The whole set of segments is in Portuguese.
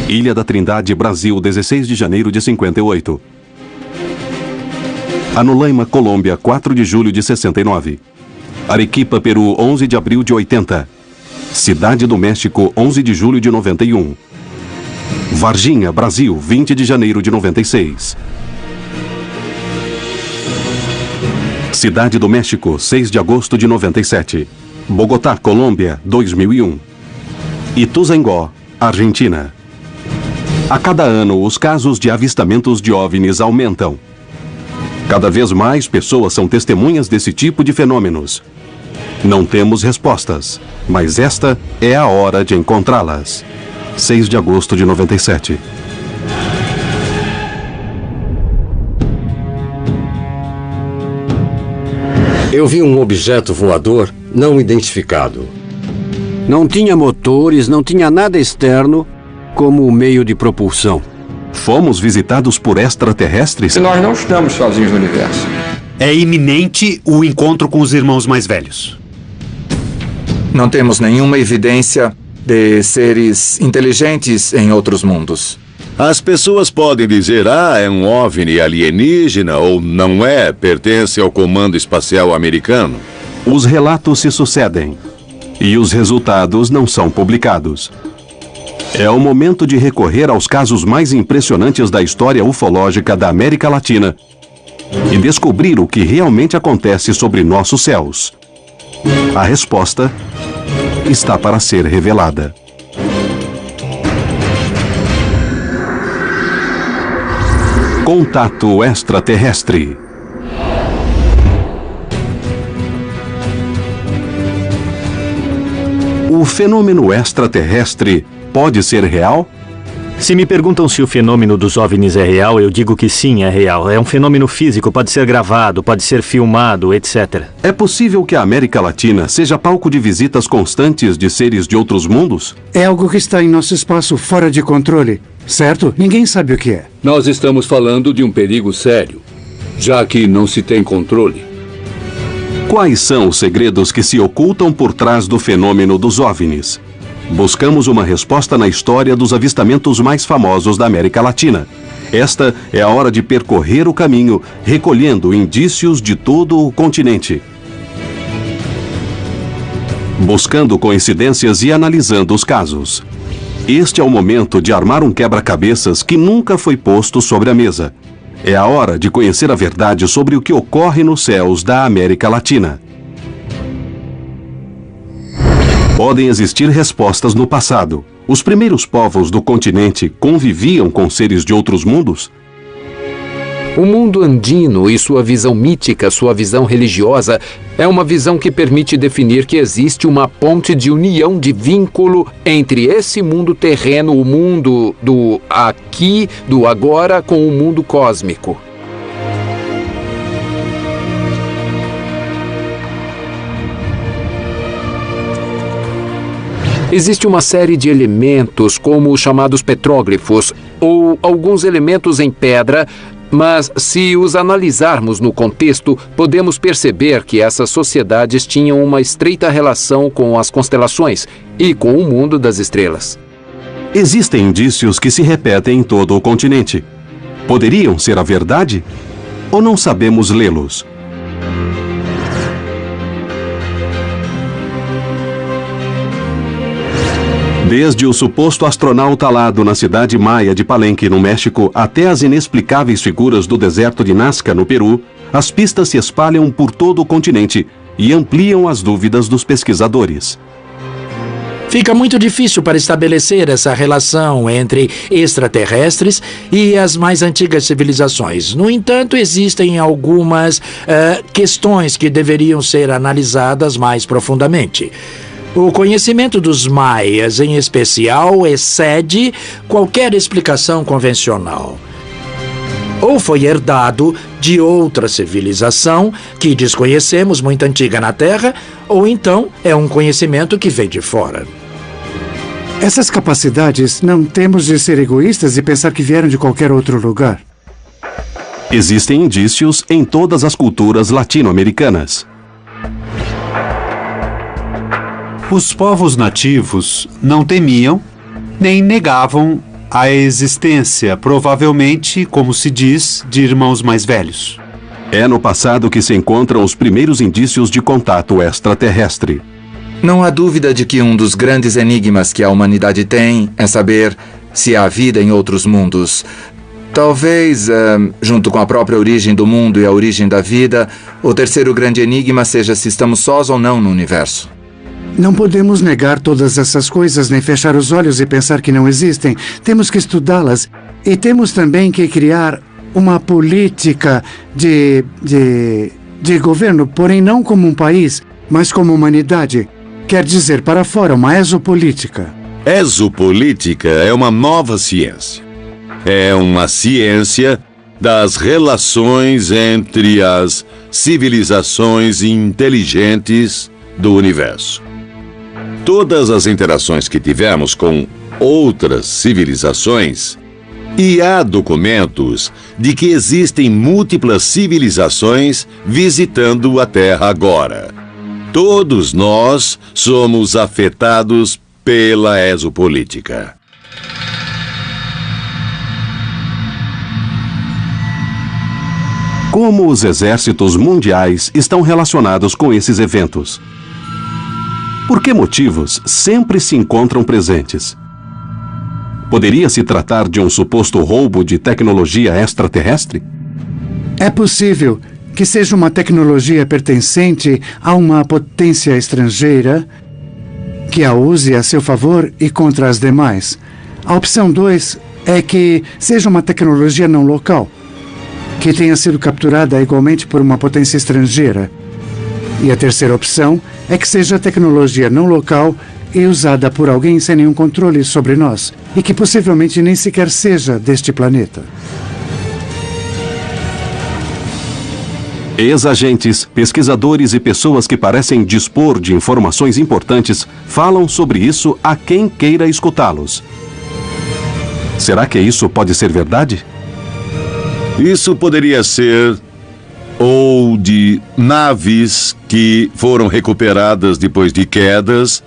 Ilha da Trindade, Brasil, 16 de janeiro de 58. Anolaima, Colômbia, 4 de julho de 69. Arequipa, Peru, 11 de abril de 80. Cidade do México, 11 de julho de 91. Varginha, Brasil, 20 de janeiro de 96. Cidade do México, 6 de agosto de 97. Bogotá, Colômbia, 2001. Ituzaingó, Argentina. A cada ano, os casos de avistamentos de OVNIs aumentam. Cada vez mais pessoas são testemunhas desse tipo de fenômenos. Não temos respostas, mas esta é a hora de encontrá-las. 6 de agosto de 97. Eu vi um objeto voador não identificado. Não tinha motores, não tinha nada externo como meio de propulsão. Fomos visitados por extraterrestres? Nós não estamos sozinhos no universo. É iminente o encontro com os irmãos mais velhos. Não temos nenhuma evidência de seres inteligentes em outros mundos. As pessoas podem dizer, é um OVNI alienígena ou não é, pertence ao Comando Espacial Americano. Os relatos se sucedem e os resultados não são publicados. É o momento de recorrer aos casos mais impressionantes da história ufológica da América Latina e descobrir o que realmente acontece sobre nossos céus. A resposta está para ser revelada. Contato extraterrestre. O fenômeno extraterrestre pode ser real? Se me perguntam se o fenômeno dos OVNIs é real, eu digo que sim, é real. É um fenômeno físico, pode ser gravado, pode ser filmado, etc. É possível que a América Latina seja palco de visitas constantes de seres de outros mundos? É algo que está em nosso espaço fora de controle, certo? Ninguém sabe o que é. Nós estamos falando de um perigo sério, já que não se tem controle. Quais são os segredos que se ocultam por trás do fenômeno dos OVNIs? Buscamos uma resposta na história dos avistamentos mais famosos da América Latina. Esta é a hora de percorrer o caminho, recolhendo indícios de todo o continente. Buscando coincidências e analisando os casos. Este é o momento de armar um quebra-cabeças que nunca foi posto sobre a mesa. É a hora de conhecer a verdade sobre o que ocorre nos céus da América Latina. Podem existir respostas no passado. Os primeiros povos do continente conviviam com seres de outros mundos? O mundo andino e sua visão mítica, sua visão religiosa, é uma visão que permite definir que existe uma ponte de união, de vínculo entre esse mundo terreno, o mundo do aqui, do agora, com o mundo cósmico. Existe uma série de elementos, como os chamados petróglifos, ou alguns elementos em pedra, mas se os analisarmos no contexto, podemos perceber que essas sociedades tinham uma estreita relação com as constelações e com o mundo das estrelas. Existem indícios que se repetem em todo o continente. Poderiam ser a verdade? Ou não sabemos lê-los? Desde o suposto astronauta alado na cidade maia de Palenque, no México, até as inexplicáveis figuras do deserto de Nazca, no Peru, as pistas se espalham por todo o continente e ampliam as dúvidas dos pesquisadores. Fica muito difícil para estabelecer essa relação entre extraterrestres e as mais antigas civilizações. No entanto, existem algumas questões que deveriam ser analisadas mais profundamente. O conhecimento dos maias, em especial, excede qualquer explicação convencional. Ou foi herdado de outra civilização que desconhecemos, muito antiga na Terra, ou então é um conhecimento que vem de fora. Essas capacidades não temos de ser egoístas e pensar que vieram de qualquer outro lugar. Existem indícios em todas as culturas latino-americanas. Os povos nativos não temiam nem negavam a existência, provavelmente, como se diz, de irmãos mais velhos. É no passado que se encontram os primeiros indícios de contato extraterrestre. Não há dúvida de que um dos grandes enigmas que a humanidade tem é saber se há vida em outros mundos. Talvez, junto com a própria origem do mundo e a origem da vida, o terceiro grande enigma seja se estamos sós ou não no universo. Não podemos negar todas essas coisas, nem fechar os olhos e pensar que não existem. Temos que estudá-las. E temos também que criar uma política de governo, porém não como um país, mas como humanidade. Quer dizer, para fora, uma exopolítica. Exopolítica é uma nova ciência. É uma ciência das relações entre as civilizações inteligentes do universo. Todas as interações que tivemos com outras civilizações, e há documentos de que existem múltiplas civilizações visitando a Terra agora. Todos nós somos afetados pela exopolítica. Como os exércitos mundiais estão relacionados com esses eventos? Por que motivos sempre se encontram presentes? Poderia se tratar de um suposto roubo de tecnologia extraterrestre? É possível que seja uma tecnologia pertencente a uma potência estrangeira que a use a seu favor e contra as demais. A opção 2 é que seja uma tecnologia não local, que tenha sido capturada igualmente por uma potência estrangeira. E a terceira opção é que seja tecnologia não local e usada por alguém sem nenhum controle sobre nós, e que possivelmente nem sequer seja deste planeta. Ex-agentes, pesquisadores e pessoas que parecem dispor de informações importantes falam sobre isso a quem queira escutá-los. Será que isso pode ser verdade? Isso poderia ser ou de naves que foram recuperadas depois de quedas,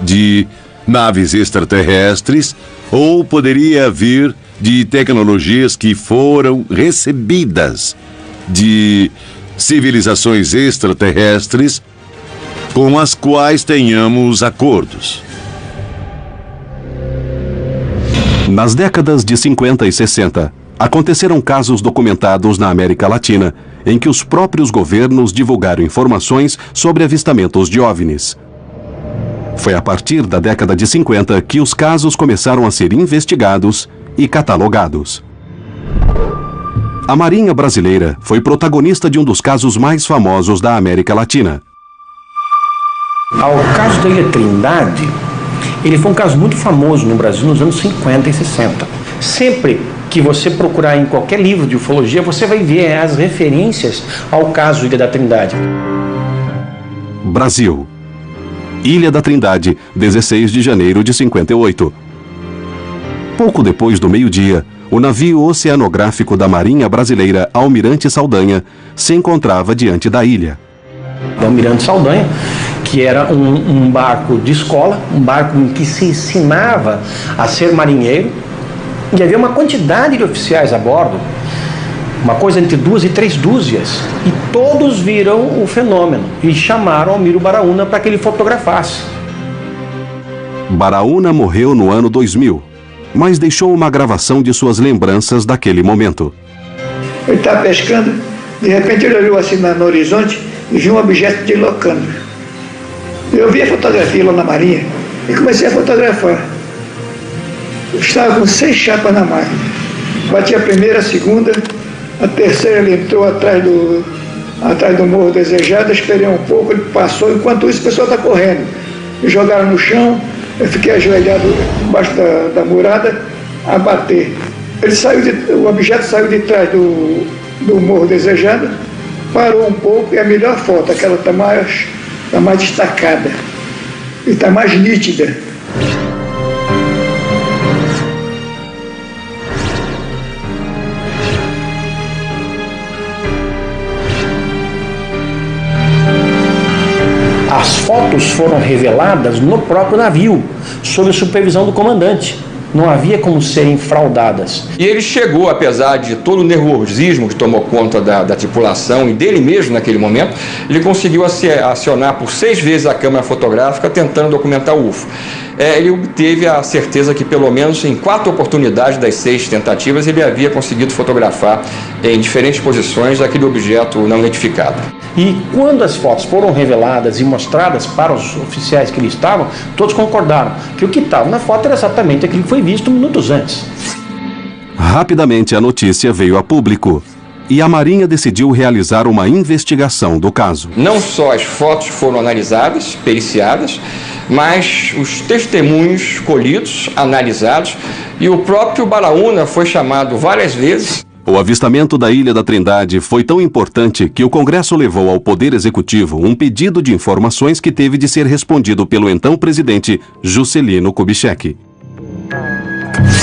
de naves extraterrestres, ou poderia vir de tecnologias que foram recebidas de civilizações extraterrestres com as quais tenhamos acordos. Nas décadas de 50 e 60, aconteceram casos documentados na América Latina em que os próprios governos divulgaram informações sobre avistamentos de OVNIs. Foi a partir da década de 50 que os casos começaram a ser investigados e catalogados. A Marinha Brasileira foi protagonista de um dos casos mais famosos da América Latina. O caso da Ilha Trindade, ele foi um caso muito famoso no Brasil nos anos 50 e 60. Sempre que você procurar em qualquer livro de ufologia, você vai ver as referências ao caso Ilha da Trindade. Brasil. Ilha da Trindade, 16 de janeiro de 58. Pouco depois do meio-dia, o navio oceanográfico da Marinha Brasileira Almirante Saldanha se encontrava diante da ilha. O Almirante Saldanha, que era um barco de escola, um barco em que se ensinava a ser marinheiro, e havia uma quantidade de oficiais a bordo, uma coisa entre 2 e 3 dúzias, e todos viram o fenômeno e chamaram Almiro Baraúna para que ele fotografasse. Baraúna morreu no ano 2000, mas deixou uma gravação de suas lembranças daquele momento. Ele estava pescando, de repente ele olhou assim no horizonte e viu um objeto deslocando. Eu vi a fotografia lá na Marinha e comecei a fotografar. Eu estava com 6 chapas na máquina. Bati a primeira, a segunda, a terceira ele entrou atrás do Morro Desejado, esperei um pouco, ele passou, enquanto isso o pessoal está correndo. Me jogaram no chão, eu fiquei ajoelhado embaixo da murada a bater. O objeto saiu de trás do Morro Desejado, parou um pouco e a melhor foto, aquela está mais destacada e está mais nítida. As fotos foram reveladas no próprio navio, sob a supervisão do comandante. não havia como serem fraudadas. E ele chegou, apesar de todo o nervosismo que tomou conta da tripulação e dele mesmo naquele momento, ele conseguiu acionar por 6 vezes a câmera fotográfica tentando documentar o UFO. Ele obteve a certeza que pelo menos em 4 oportunidades das 6 tentativas ele havia conseguido fotografar em diferentes posições aquele objeto não identificado. E quando as fotos foram reveladas e mostradas para os oficiais que ali estavam, todos concordaram que o que estava na foto era exatamente aquilo que foi visto minutos antes. Rapidamente a notícia veio a público e a Marinha decidiu realizar uma investigação do caso. Não só as fotos foram analisadas, periciadas, mas os testemunhos colhidos, analisados, e o próprio Baraúna foi chamado várias vezes. O avistamento da Ilha da Trindade foi tão importante que o Congresso levou ao Poder Executivo um pedido de informações que teve de ser respondido pelo então presidente Juscelino Kubitschek.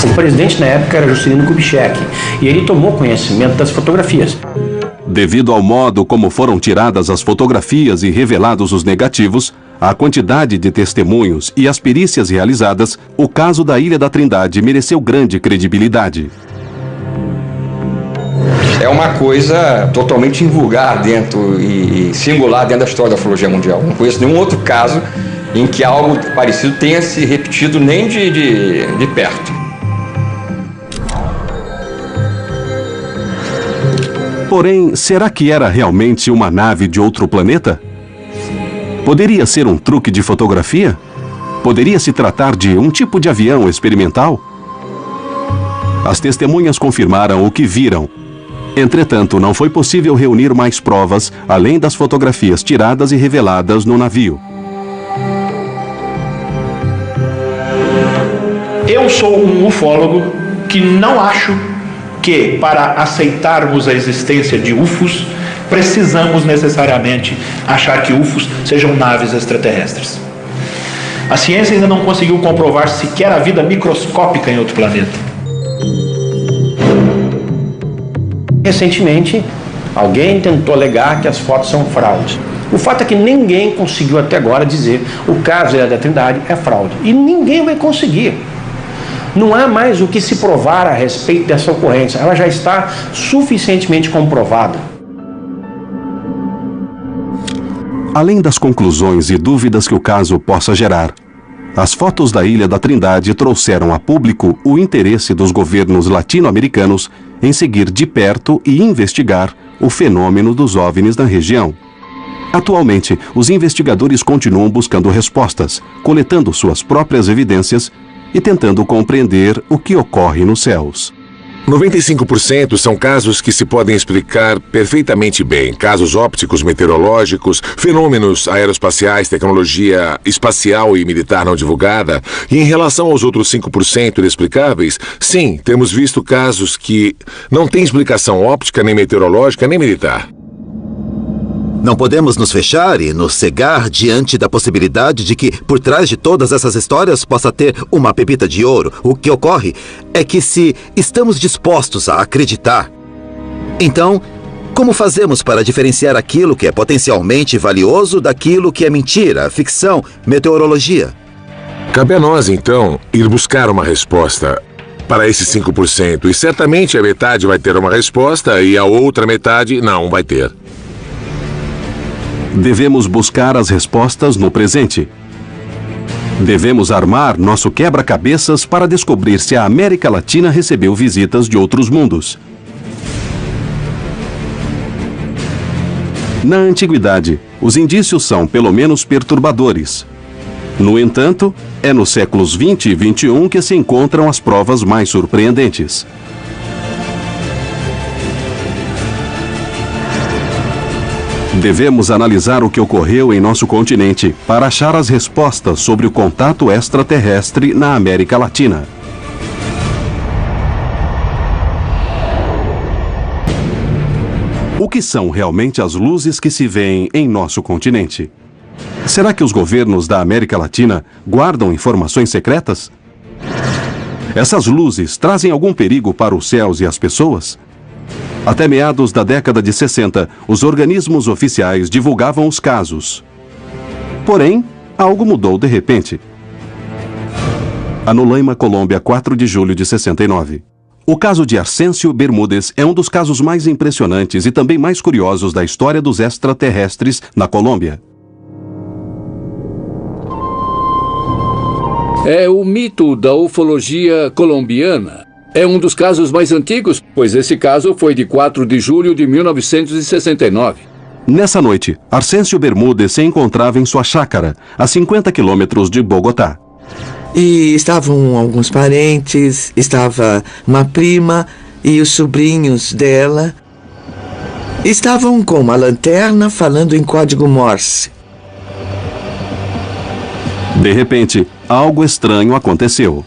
O presidente na época era Juscelino Kubitschek e ele tomou conhecimento das fotografias. Devido ao modo como foram tiradas as fotografias e revelados os negativos, a quantidade de testemunhos e as perícias realizadas, o caso da Ilha da Trindade mereceu grande credibilidade. É uma coisa totalmente invulgar dentro e singular dentro da história da ufologia mundial. Não conheço nenhum outro caso em que algo parecido tenha se repetido nem de perto. Porém, será que era realmente uma nave de outro planeta? Poderia ser um truque de fotografia? Poderia se tratar de um tipo de avião experimental? As testemunhas confirmaram o que viram. Entretanto, não foi possível reunir mais provas, além das fotografias tiradas e reveladas no navio. Eu sou um ufólogo que não acho que, para aceitarmos a existência de UFOs, precisamos necessariamente achar que UFOs sejam naves extraterrestres. A ciência ainda não conseguiu comprovar sequer a vida microscópica em outro planeta. Recentemente, alguém tentou alegar que as fotos são fraude. O fato é que ninguém conseguiu até agora dizer o caso da Trindade é fraude. E ninguém vai conseguir. Não há mais o que se provar a respeito dessa ocorrência. Ela já está suficientemente comprovada. Além das conclusões e dúvidas que o caso possa gerar, as fotos da Ilha da Trindade trouxeram a público o interesse dos governos latino-americanos em seguir de perto e investigar o fenômeno dos OVNIs na região. Atualmente, os investigadores continuam buscando respostas, coletando suas próprias evidências e tentando compreender o que ocorre nos céus. 95% são casos que se podem explicar perfeitamente bem. Casos ópticos, meteorológicos, fenômenos aeroespaciais, tecnologia espacial e militar não divulgada. E em relação aos outros 5% inexplicáveis, sim, temos visto casos que não têm explicação óptica, nem meteorológica, nem militar. Não podemos nos fechar e nos cegar diante da possibilidade de que, por trás de todas essas histórias, possa ter uma pepita de ouro. O que ocorre é que, se estamos dispostos a acreditar, então, como fazemos para diferenciar aquilo que é potencialmente valioso daquilo que é mentira, ficção, meteorologia? Cabe a nós, então, ir buscar uma resposta para esses 5%. E certamente a metade vai ter uma resposta e a outra metade não vai ter. Devemos buscar as respostas no presente. Devemos armar nosso quebra-cabeças para descobrir se a América Latina recebeu visitas de outros mundos. Na antiguidade, os indícios são pelo menos perturbadores. No entanto, é nos séculos 20 e 21 que se encontram as provas mais surpreendentes. Devemos analisar o que ocorreu em nosso continente para achar as respostas sobre o contato extraterrestre na América Latina. O que são realmente as luzes que se veem em nosso continente? Será que os governos da América Latina guardam informações secretas? Essas luzes trazem algum perigo para os céus e as pessoas? Até meados da década de 60, os organismos oficiais divulgavam os casos. Porém, algo mudou de repente. Anulaima, Colômbia, 4 de julho de 69. O caso de Arcêncio Bermúdez é um dos casos mais impressionantes e também mais curiosos da história dos extraterrestres na Colômbia. É o mito da ufologia colombiana. É um dos casos mais antigos, pois esse caso foi de 4 de julho de 1969. Nessa noite, Arcêncio Bermúdez se encontrava em sua chácara, a 50 quilômetros de Bogotá. E estavam alguns parentes, estava uma prima e os sobrinhos dela. Estavam com uma lanterna falando em código Morse. De repente, algo estranho aconteceu.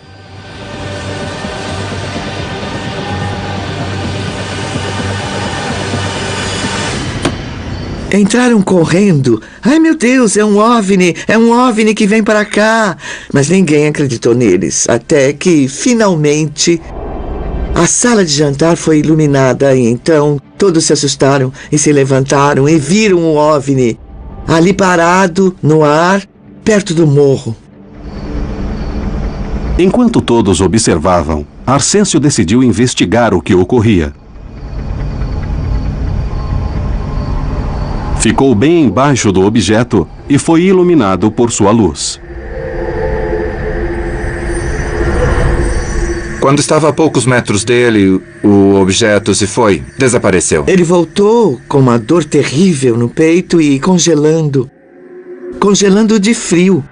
Entraram correndo. Ai, meu Deus, é um OVNI que vem para cá. Mas ninguém acreditou neles, até que, finalmente, a sala de jantar foi iluminada e então todos se assustaram e se levantaram e viram um OVNI ali parado, no ar, perto do morro. Enquanto todos observavam, Arcêncio decidiu investigar o que ocorria. Ficou bem embaixo do objeto e foi iluminado por sua luz. Quando estava a poucos metros dele, o objeto se foi, desapareceu. Ele voltou com uma dor terrível no peito e congelando de frio.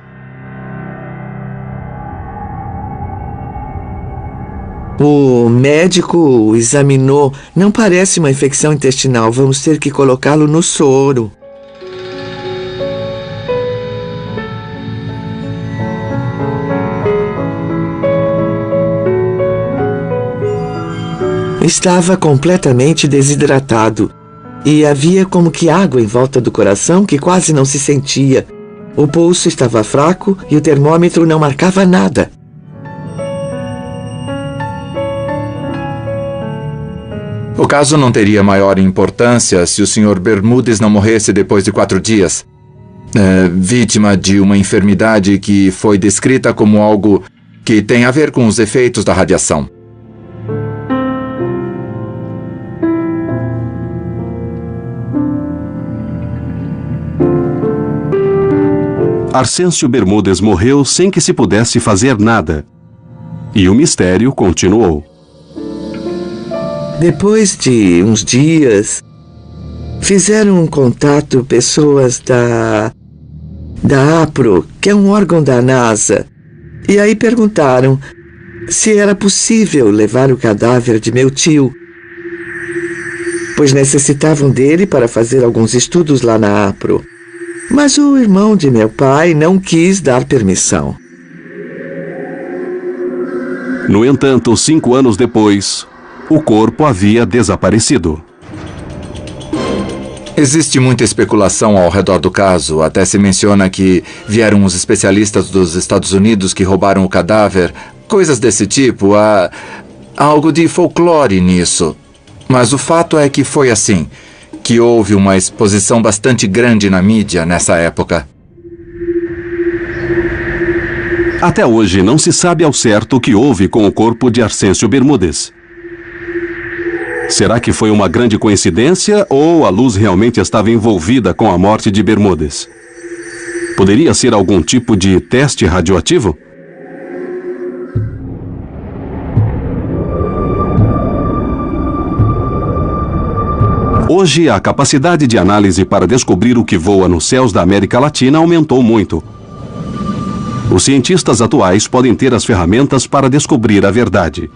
O médico o examinou. Não parece uma infecção intestinal. Vamos ter que colocá-lo no soro. Estava completamente desidratado. E havia como que água em volta do coração que quase não se sentia. O pulso estava fraco e o termômetro não marcava nada. O caso não teria maior importância se o Sr. Bermúdez não morresse depois de 4 dias. Vítima de uma enfermidade que foi descrita como algo que tem a ver com os efeitos da radiação. Arcêncio Bermúdez morreu sem que se pudesse fazer nada. E o mistério continuou. Depois de uns dias, fizeram um contato pessoas da APRO, que é um órgão da NASA, e aí perguntaram se era possível levar o cadáver de meu tio, pois necessitavam dele para fazer alguns estudos lá na APRO. Mas o irmão de meu pai não quis dar permissão. No entanto, 5 anos depois, o corpo havia desaparecido. Existe muita especulação ao redor do caso. Até se menciona que vieram os especialistas dos Estados Unidos que roubaram o cadáver. Coisas desse tipo. Há algo de folclore nisso. Mas o fato é que foi assim, que houve uma exposição bastante grande na mídia nessa época. Até hoje não se sabe ao certo o que houve com o corpo de Arcêncio Bermúdez. Será que foi uma grande coincidência ou a luz realmente estava envolvida com a morte de Bermúdez? Poderia ser algum tipo de teste radioativo? Hoje, a capacidade de análise para descobrir o que voa nos céus da América Latina aumentou muito. Os cientistas atuais podem ter as ferramentas para descobrir a verdade.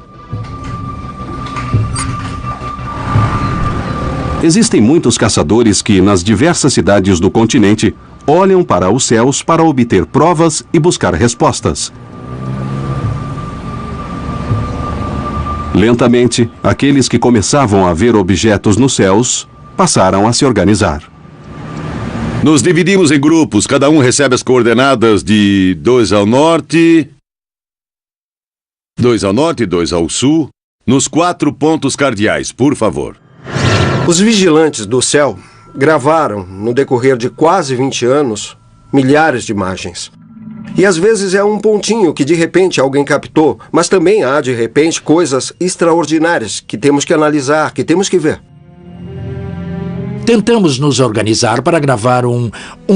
Existem muitos caçadores que, nas diversas cidades do continente, olham para os céus para obter provas e buscar respostas. Lentamente, aqueles que começavam a ver objetos nos céus passaram a se organizar. Nos dividimos em grupos, cada um recebe as coordenadas de 2 ao norte, 2 ao sul, nos 4 pontos cardeais, por favor. Os vigilantes do céu gravaram, no decorrer de quase 20 anos, milhares de imagens. E às vezes é um pontinho que de repente alguém captou, mas também há de repente coisas extraordinárias que temos que analisar, que temos que ver. Tentamos nos organizar para gravar um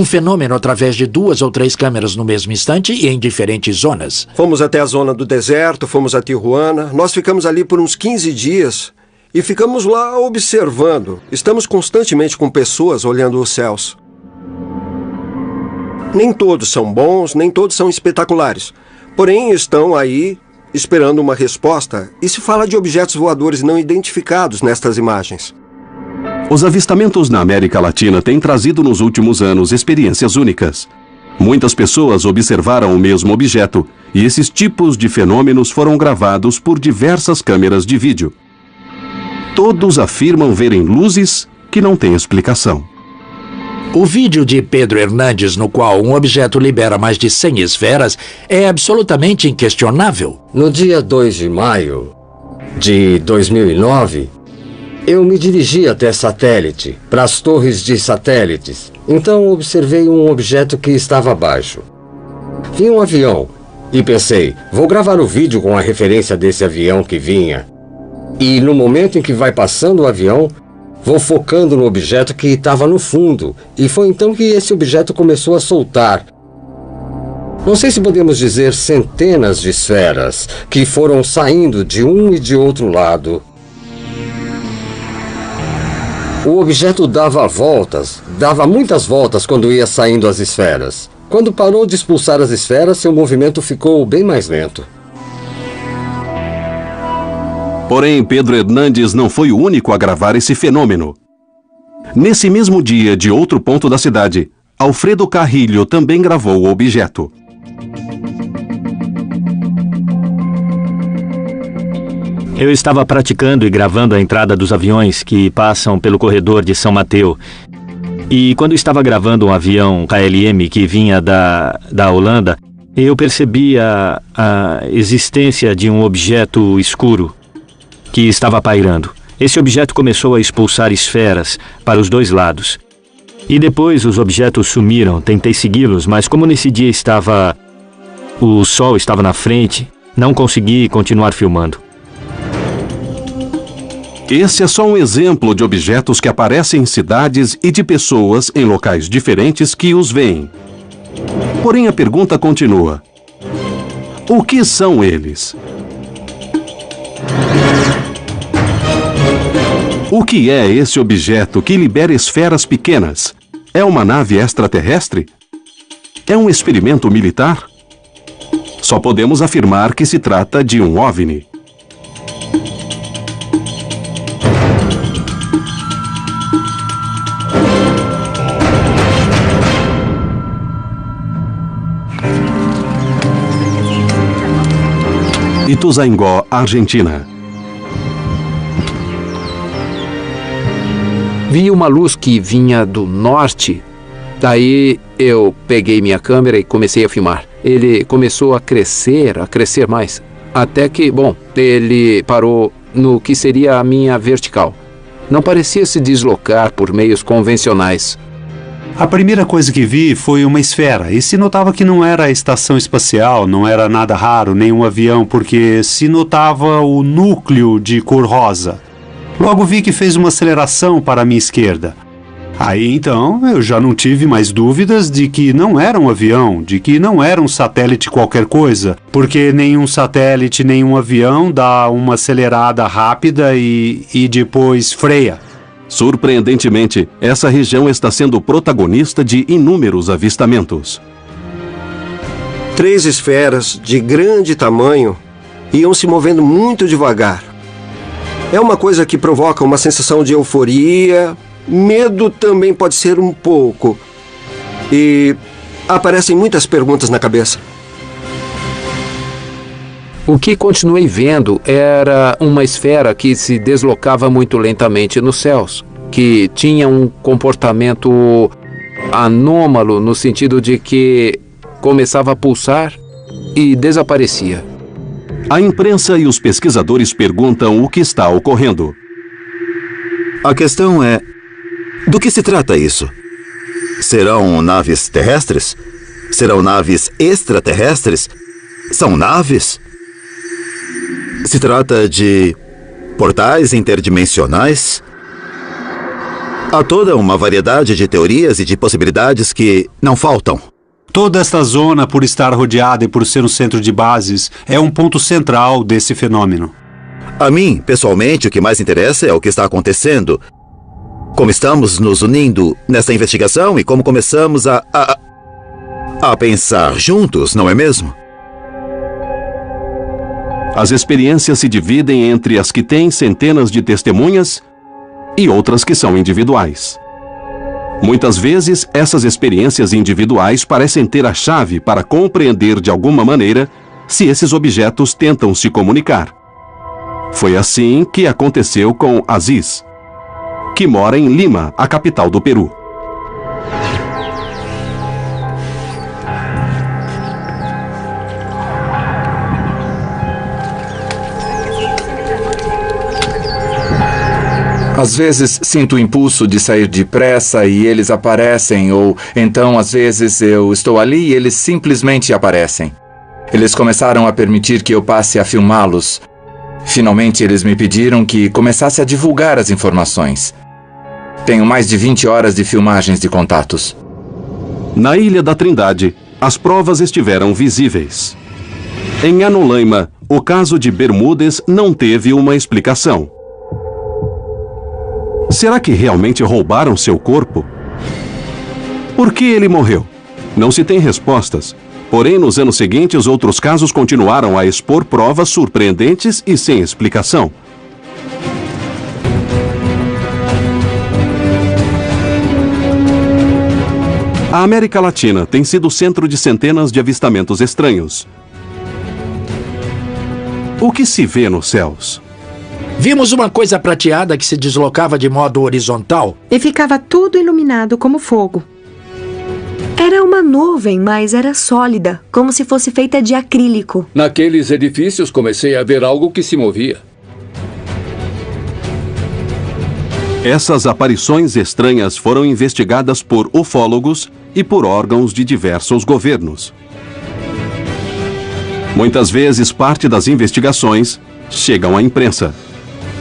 fenômeno através de 2 ou 3 câmeras no mesmo instante e em diferentes zonas. Fomos até a zona do deserto, fomos a Tijuana, nós ficamos ali por uns 15 dias e ficamos lá observando. Estamos constantemente com pessoas olhando os céus. Nem todos são bons, nem todos são espetaculares. Porém, estão aí esperando uma resposta e se fala de objetos voadores não identificados nestas imagens. Os avistamentos na América Latina têm trazido nos últimos anos experiências únicas. Muitas pessoas observaram o mesmo objeto e esses tipos de fenômenos foram gravados por diversas câmeras de vídeo. Todos afirmam verem luzes que não têm explicação. O vídeo de Pedro Hernandes, no qual um objeto libera mais de 100 esferas, é absolutamente inquestionável. No dia 2 de maio de 2009, eu me dirigi até satélite, para as torres de satélites. Então observei um objeto que estava abaixo. Vi um avião e pensei, vou gravar o vídeo com a referência desse avião que vinha. E no momento em que vai passando o avião, vou focando no objeto que estava no fundo. E foi então que esse objeto começou a soltar. Não sei se podemos dizer centenas de esferas que foram saindo de um e de outro lado. O objeto dava voltas, dava muitas voltas quando ia saindo as esferas. Quando parou de expulsar as esferas, seu movimento ficou bem mais lento. Porém, Pedro Hernandes não foi o único a gravar esse fenômeno. Nesse mesmo dia, de outro ponto da cidade, Alfredo Carrillo também gravou o objeto. Eu estava praticando e gravando a entrada dos aviões que passam pelo corredor de São Mateu. E quando estava gravando um avião KLM que vinha da Holanda, eu percebi a existência de um objeto escuro que estava pairando. Esse objeto começou a expulsar esferas para os 2 lados. E depois os objetos sumiram. Tentei segui-los, mas como nesse dia o sol estava na frente, não consegui continuar filmando. Esse é só um exemplo de objetos que aparecem em cidades e de pessoas em locais diferentes que os veem. Porém, a pergunta continua: o que são eles? O que é esse objeto que libera esferas pequenas? É uma nave extraterrestre? É um experimento militar? Só podemos afirmar que se trata de um OVNI. Ituzaingó, Argentina. Vi uma luz que vinha do norte. Daí eu peguei minha câmera e comecei a filmar. Ele começou a crescer mais. Até que, ele parou no que seria a minha vertical. Não parecia se deslocar por meios convencionais. A primeira coisa que vi foi uma esfera, e se notava que não era a estação espacial, não era nada raro, nem um avião, porque se notava o núcleo de cor rosa. Logo vi que fez uma aceleração para a minha esquerda. Aí então eu já não tive mais dúvidas de que não era um avião, de que não era um satélite qualquer coisa, porque nenhum satélite, nenhum avião dá uma acelerada rápida e depois freia. Surpreendentemente, essa região está sendo protagonista de inúmeros avistamentos. 3 esferas de grande tamanho iam se movendo muito devagar. É uma coisa que provoca uma sensação de euforia, medo também pode ser um pouco. E aparecem muitas perguntas na cabeça. O que continuei vendo era uma esfera que se deslocava muito lentamente nos céus, que tinha um comportamento anômalo no sentido de que começava a pulsar e desaparecia. A imprensa e os pesquisadores perguntam o que está ocorrendo. A questão é: do que se trata isso? Serão naves terrestres? Serão naves extraterrestres? São naves? Se trata de portais interdimensionais? Há toda uma variedade de teorias e de possibilidades que não faltam. Toda esta zona, por estar rodeada e por ser um centro de bases, é um ponto central desse fenômeno. A mim, pessoalmente, o que mais interessa é o que está acontecendo. Como estamos nos unindo nessa investigação e como começamos a pensar juntos, não é mesmo? As experiências se dividem entre as que têm centenas de testemunhas e outras que são individuais. Muitas vezes, essas experiências individuais parecem ter a chave para compreender de alguma maneira se esses objetos tentam se comunicar. Foi assim que aconteceu com Aziz, que mora em Lima, a capital do Peru. Às vezes sinto o impulso de sair depressa e eles aparecem, ou então às vezes eu estou ali e eles simplesmente aparecem. Eles começaram a permitir que eu passe a filmá-los. Finalmente eles me pediram que começasse a divulgar as informações. Tenho mais de 20 horas de filmagens de contatos. Na Ilha da Trindade, as provas estiveram visíveis. Em Anolaima, o caso de Bermudes não teve uma explicação. Será que realmente roubaram seu corpo? Por que ele morreu? Não se tem respostas. Porém, nos anos seguintes, outros casos continuaram a expor provas surpreendentes e sem explicação. A América Latina tem sido o centro de centenas de avistamentos estranhos. O que se vê nos céus? Vimos uma coisa prateada que se deslocava de modo horizontal. E ficava tudo iluminado como fogo. Era uma nuvem, mas era sólida, como se fosse feita de acrílico. Naqueles edifícios comecei a ver algo que se movia. Essas aparições estranhas foram investigadas por ufólogos e por órgãos de diversos governos. Muitas vezes, parte das investigações chegam à imprensa.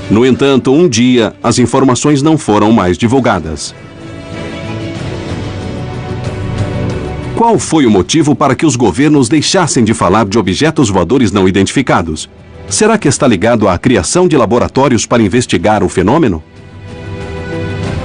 No entanto, um dia, as informações não foram mais divulgadas. Qual foi o motivo para que os governos deixassem de falar de objetos voadores não identificados? Será que está ligado à criação de laboratórios para investigar o fenômeno?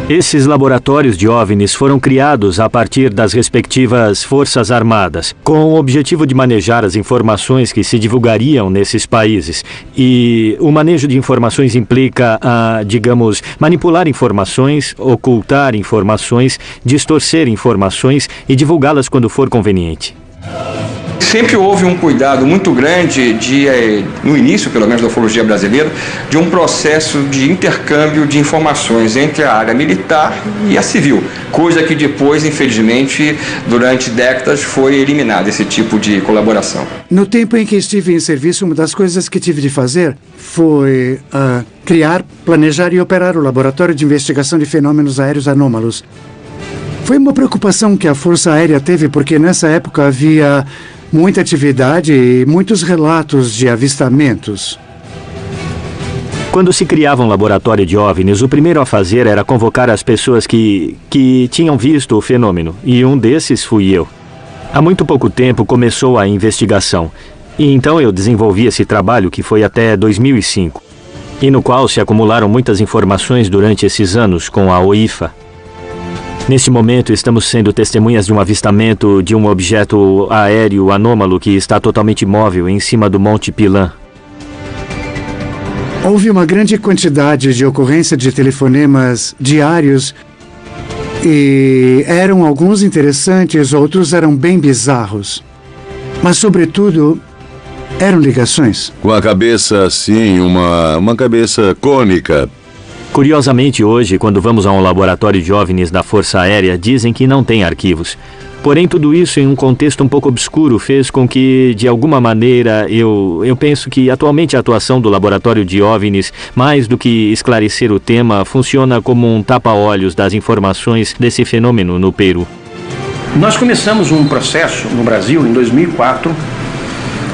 Esses laboratórios de OVNIs foram criados a partir das respectivas forças armadas, com o objetivo de manejar as informações que se divulgariam nesses países. E o manejo de informações implica, digamos, manipular informações, ocultar informações, distorcer informações e divulgá-las quando for conveniente. Sempre houve um cuidado muito grande no início, pelo menos da ufologia brasileira, de um processo de intercâmbio de informações entre a área militar e a civil, coisa que depois, infelizmente, durante décadas foi eliminada, esse tipo de colaboração. No tempo em que estive em serviço, uma das coisas que tive de fazer foi criar, planejar e operar o Laboratório de Investigação de Fenômenos Aéreos Anômalos. Foi uma preocupação que a Força Aérea teve, porque nessa época havia muita atividade e muitos relatos de avistamentos. Quando se criava um laboratório de OVNIs, o primeiro a fazer era convocar as pessoas que tinham visto o fenômeno, e um desses fui eu. Há muito pouco tempo começou a investigação, e então eu desenvolvi esse trabalho que foi até 2005, e no qual se acumularam muitas informações durante esses anos com a OIFA. Neste momento, estamos sendo testemunhas de um avistamento de um objeto aéreo anômalo que está totalmente imóvel em cima do Monte Pilã. Houve uma grande quantidade de ocorrência de telefonemas diários e eram alguns interessantes, outros eram bem bizarros. Mas, sobretudo, eram ligações. Com a cabeça assim, uma cabeça cônica. Curiosamente, hoje, quando vamos a um laboratório de OVNIs da Força Aérea, dizem que não tem arquivos. Porém, tudo isso em um contexto um pouco obscuro fez com que, de alguma maneira, eu penso que atualmente a atuação do laboratório de OVNIs, mais do que esclarecer o tema, funciona como um tapa-olhos das informações desse fenômeno no Peru. Nós começamos um processo no Brasil em 2004,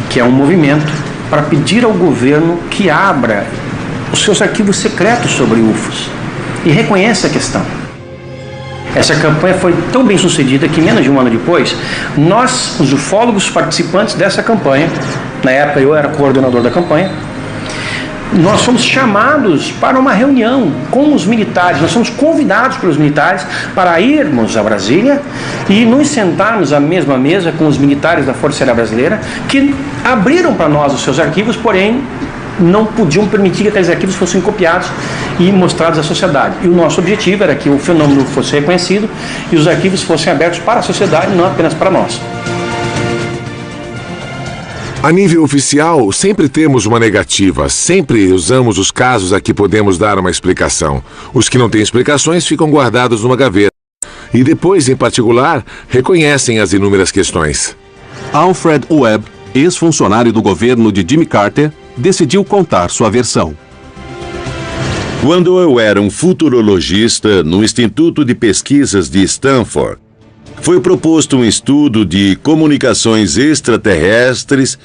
que é um movimento para pedir ao governo que abra os seus arquivos secretos sobre UFOs e reconheça a questão. Essa campanha foi tão bem sucedida que menos de um ano depois, nós, os ufólogos participantes dessa campanha, na época eu era coordenador da campanha, nós fomos chamados para uma reunião com os militares, nós fomos convidados pelos militares para irmos a Brasília e nos sentarmos à mesma mesa com os militares da Força Aérea Brasileira, que abriram para nós os seus arquivos, porém não podiam permitir que aqueles arquivos fossem copiados e mostrados à sociedade. E o nosso objetivo era que o fenômeno fosse reconhecido e os arquivos fossem abertos para a sociedade, não apenas para nós. A nível oficial, sempre temos uma negativa, sempre usamos os casos a que podemos dar uma explicação. Os que não têm explicações ficam guardados numa gaveta. E depois, em particular, reconhecem as inúmeras questões. Alfred Webb, ex-funcionário do governo de Jimmy Carter, decidiu contar sua versão. Quando eu era um futurologista no Instituto de Pesquisas de Stanford, foi proposto um estudo de comunicações extraterrestres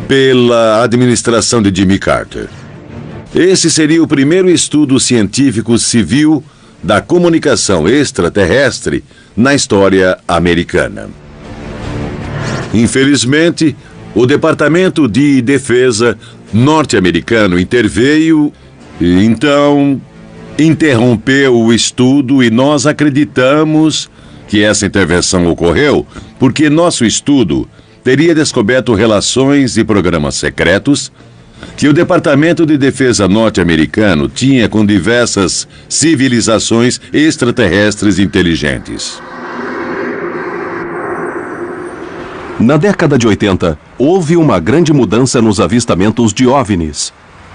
pela administração de Jimmy Carter. Esse seria o primeiro estudo científico civil da comunicação extraterrestre na história americana. Infelizmente, o Departamento de Defesa norte-americano interveio e então interrompeu o estudo, e nós acreditamos que essa intervenção ocorreu porque nosso estudo teria descoberto relações e programas secretos que o Departamento de Defesa norte-americano tinha com diversas civilizações extraterrestres inteligentes. Na década de 80, houve uma grande mudança nos avistamentos de OVNIs.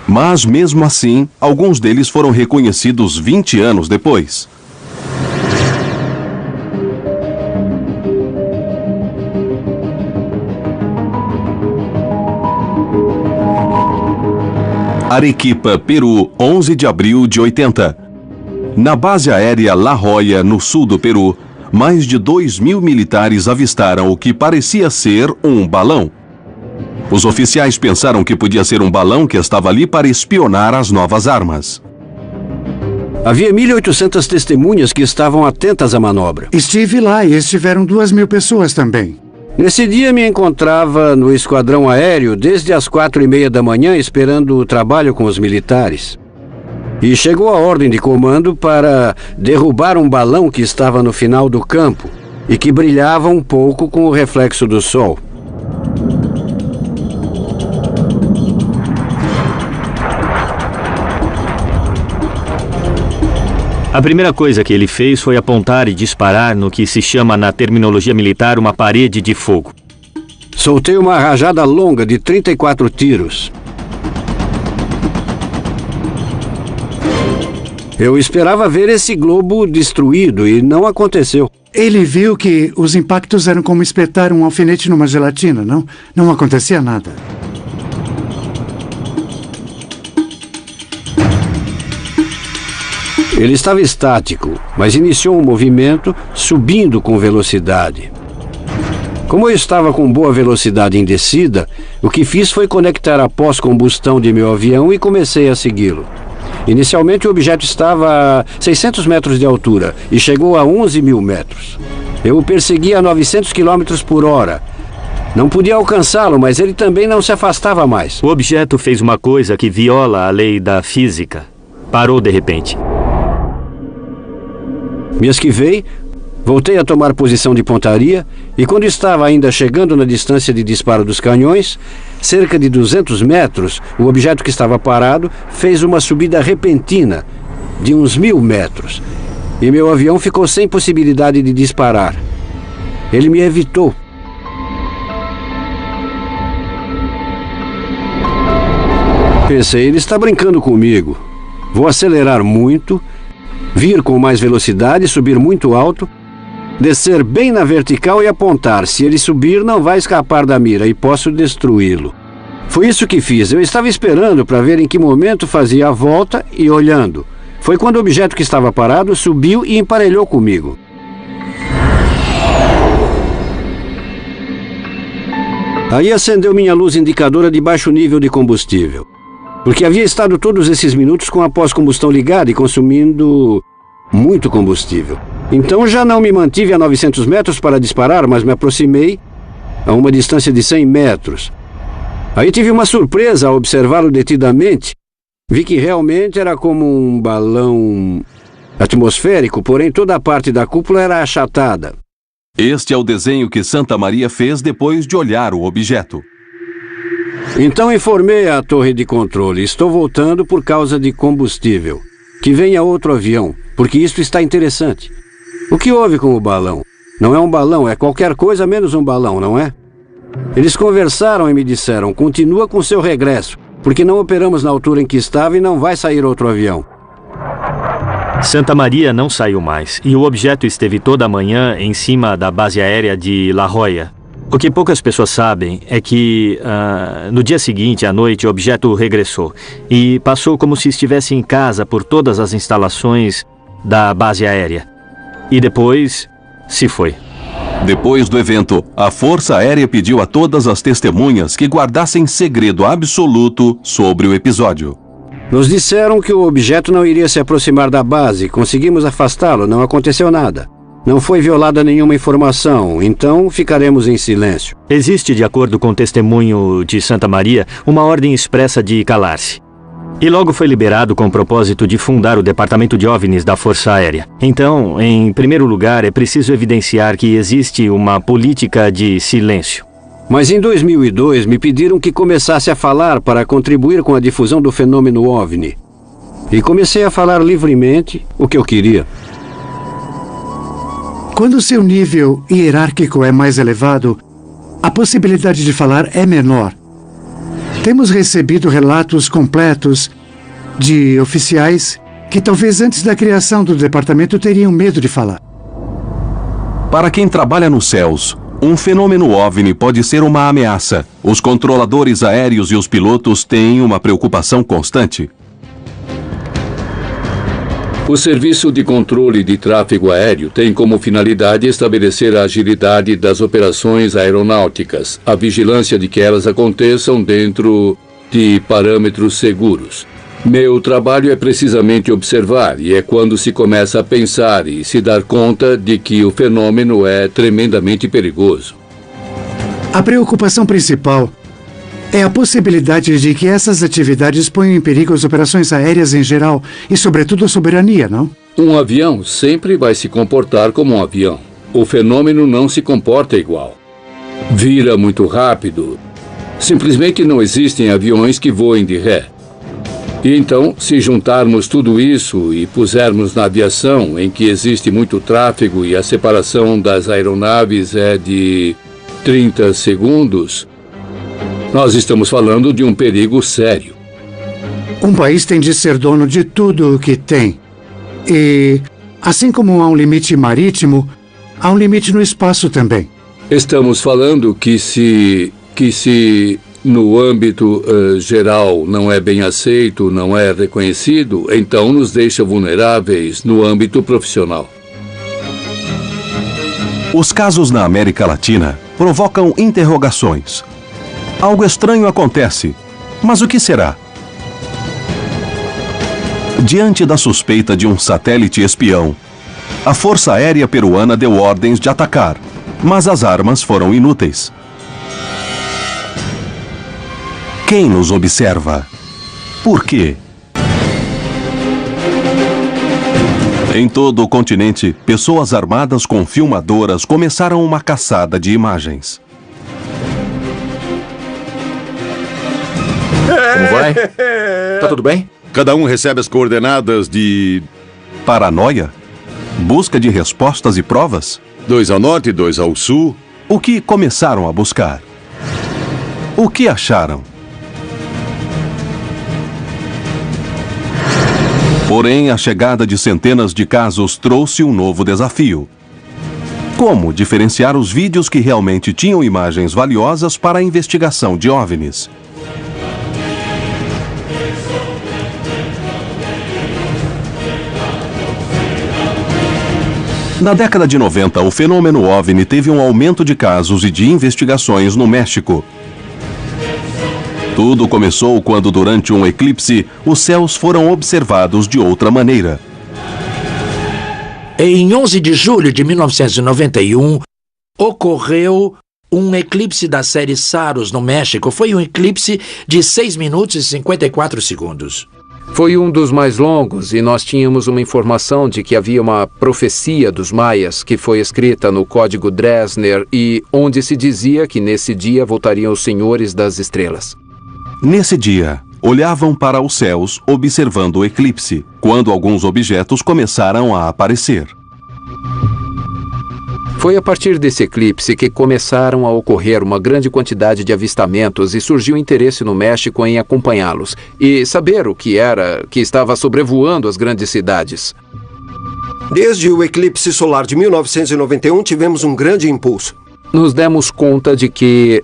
Mas, mesmo assim, alguns deles foram reconhecidos 20 anos depois. Arequipa, Peru, 11 de abril de 80. Na base aérea La Joya, no sul do Peru, mais de 2.000 militares avistaram o que parecia ser um balão. Os oficiais pensaram que podia ser um balão que estava ali para espionar as novas armas. Havia 1.800 testemunhas que estavam atentas à manobra. Estive lá e estiveram 2.000 pessoas também. Nesse dia me encontrava no esquadrão aéreo desde as 4:30 da manhã esperando o trabalho com os militares. E chegou a ordem de comando para derrubar um balão que estava no final do campo e que brilhava um pouco com o reflexo do sol. A primeira coisa que ele fez foi apontar e disparar no que se chama na terminologia militar uma parede de fogo. Soltei uma rajada longa de 34 tiros. Eu esperava ver esse globo destruído e não aconteceu. Ele viu que os impactos eram como espetar um alfinete numa gelatina, não? Não acontecia nada. Ele estava estático, mas iniciou um movimento, subindo com velocidade. Como eu estava com boa velocidade em descida, o que fiz foi conectar a pós-combustão de meu avião e comecei a segui-lo. Inicialmente o objeto estava a 600 metros de altura e chegou a 11.000 metros. Eu o persegui a 900 km por hora. Não podia alcançá-lo, mas ele também não se afastava mais. O objeto fez uma coisa que viola a lei da física. Parou de repente. Me esquivei, voltei a tomar posição de pontaria e quando estava ainda chegando na distância de disparo dos canhões, cerca de 200 metros, o objeto que estava parado fez uma subida repentina de uns 1.000 metros e meu avião ficou sem possibilidade de disparar. Ele me evitou. Pensei, ele está brincando comigo. Vou acelerar muito, vir com mais velocidade, subir muito alto, descer bem na vertical e apontar. Se ele subir, não vai escapar da mira e posso destruí-lo. Foi isso que fiz. Eu estava esperando para ver em que momento fazia a volta e olhando. Foi quando o objeto que estava parado subiu e emparelhou comigo. Aí acendeu minha luz indicadora de baixo nível de combustível, porque havia estado todos esses minutos com a pós-combustão ligada e consumindo muito combustível. Então já não me mantive a 900 metros para disparar, mas me aproximei a uma distância de 100 metros. Aí tive uma surpresa ao observá-lo detidamente. Vi que realmente era como um balão atmosférico, porém toda a parte da cúpula era achatada. Este é o desenho que Santa Maria fez depois de olhar o objeto. Então informei a torre de controle. Estou voltando por causa de combustível. Que venha outro avião, porque isto está interessante. O que houve com o balão? Não é um balão, é qualquer coisa menos um balão, não é? Eles conversaram e me disseram, continua com seu regresso, porque não operamos na altura em que estava e não vai sair outro avião. Santa Maria não saiu mais, e o objeto esteve toda a manhã em cima da base aérea de La Jolla. O que poucas pessoas sabem é que, no dia seguinte, à noite, o objeto regressou e passou como se estivesse em casa por todas as instalações da base aérea. E depois, se foi. Depois do evento, a Força Aérea pediu a todas as testemunhas que guardassem segredo absoluto sobre o episódio. Nos disseram que o objeto não iria se aproximar da base. Conseguimos afastá-lo, não aconteceu nada. Não foi violada nenhuma informação, então ficaremos em silêncio. Existe, de acordo com o testemunho de Santa Maria, uma ordem expressa de calar-se. E logo foi liberado com o propósito de fundar o Departamento de OVNIs da Força Aérea. Então, em primeiro lugar, é preciso evidenciar que existe uma política de silêncio. Mas em 2002 me pediram que começasse a falar para contribuir com a difusão do fenômeno OVNI. E comecei a falar livremente o que eu queria. Quando seu nível hierárquico é mais elevado, a possibilidade de falar é menor. Temos recebido relatos completos de oficiais que talvez antes da criação do departamento teriam medo de falar. Para quem trabalha nos céus, um fenômeno OVNI pode ser uma ameaça. Os controladores aéreos e os pilotos têm uma preocupação constante. O Serviço de Controle de Tráfego Aéreo tem como finalidade estabelecer a agilidade das operações aeronáuticas, a vigilância de que elas aconteçam dentro de parâmetros seguros. Meu trabalho é precisamente observar, e é quando se começa a pensar e se dar conta de que o fenômeno é tremendamente perigoso. A preocupação principal é a possibilidade de que essas atividades ponham em perigo as operações aéreas em geral e, sobretudo, a soberania, não? Um avião sempre vai se comportar como um avião. O fenômeno não se comporta igual. Vira muito rápido. Simplesmente não existem aviões que voem de ré. E então, se juntarmos tudo isso e pusermos na aviação, em que existe muito tráfego e a separação das aeronaves é de 30 segundos... nós estamos falando de um perigo sério. Um país tem de ser dono de tudo o que tem. E, assim como há um limite marítimo, há um limite no espaço também. Estamos falando que se no âmbito geral não é bem aceito, não é reconhecido, então nos deixa vulneráveis no âmbito profissional. Os casos na América Latina provocam interrogações. Algo estranho acontece, mas o que será? Diante da suspeita de um satélite espião, a Força Aérea Peruana deu ordens de atacar, mas as armas foram inúteis. Quem nos observa? Por quê? Em todo o continente, pessoas armadas com filmadoras começaram uma caçada de imagens. Como vai? Tá tudo bem? Cada um recebe as coordenadas de... Paranoia? Busca de respostas e provas? 2 ao norte e 2 ao sul. O que começaram a buscar? O que acharam? Porém, a chegada de centenas de casos trouxe um novo desafio. Como diferenciar os vídeos que realmente tinham imagens valiosas para a investigação de OVNIs? Na década de 90, o fenômeno OVNI teve um aumento de casos e de investigações no México, Tudo começou quando, durante um eclipse, os céus foram observados de outra maneira. Em 11 de julho de 1991, ocorreu um eclipse da série Saros, no México. Foi um eclipse de 6 minutos e 54 segundos. Foi um dos mais longos e nós tínhamos uma informação de que havia uma profecia dos maias que foi escrita no Código Dresner e onde se dizia que nesse dia voltariam os senhores das estrelas. Nesse dia, olhavam para os céus observando o eclipse, quando alguns objetos começaram a aparecer. Foi a partir desse eclipse que começaram a ocorrer uma grande quantidade de avistamentos e surgiu interesse no México em acompanhá-los e saber o que era que estava sobrevoando as grandes cidades. Desde o eclipse solar de 1991 tivemos um grande impulso. Nos demos conta de que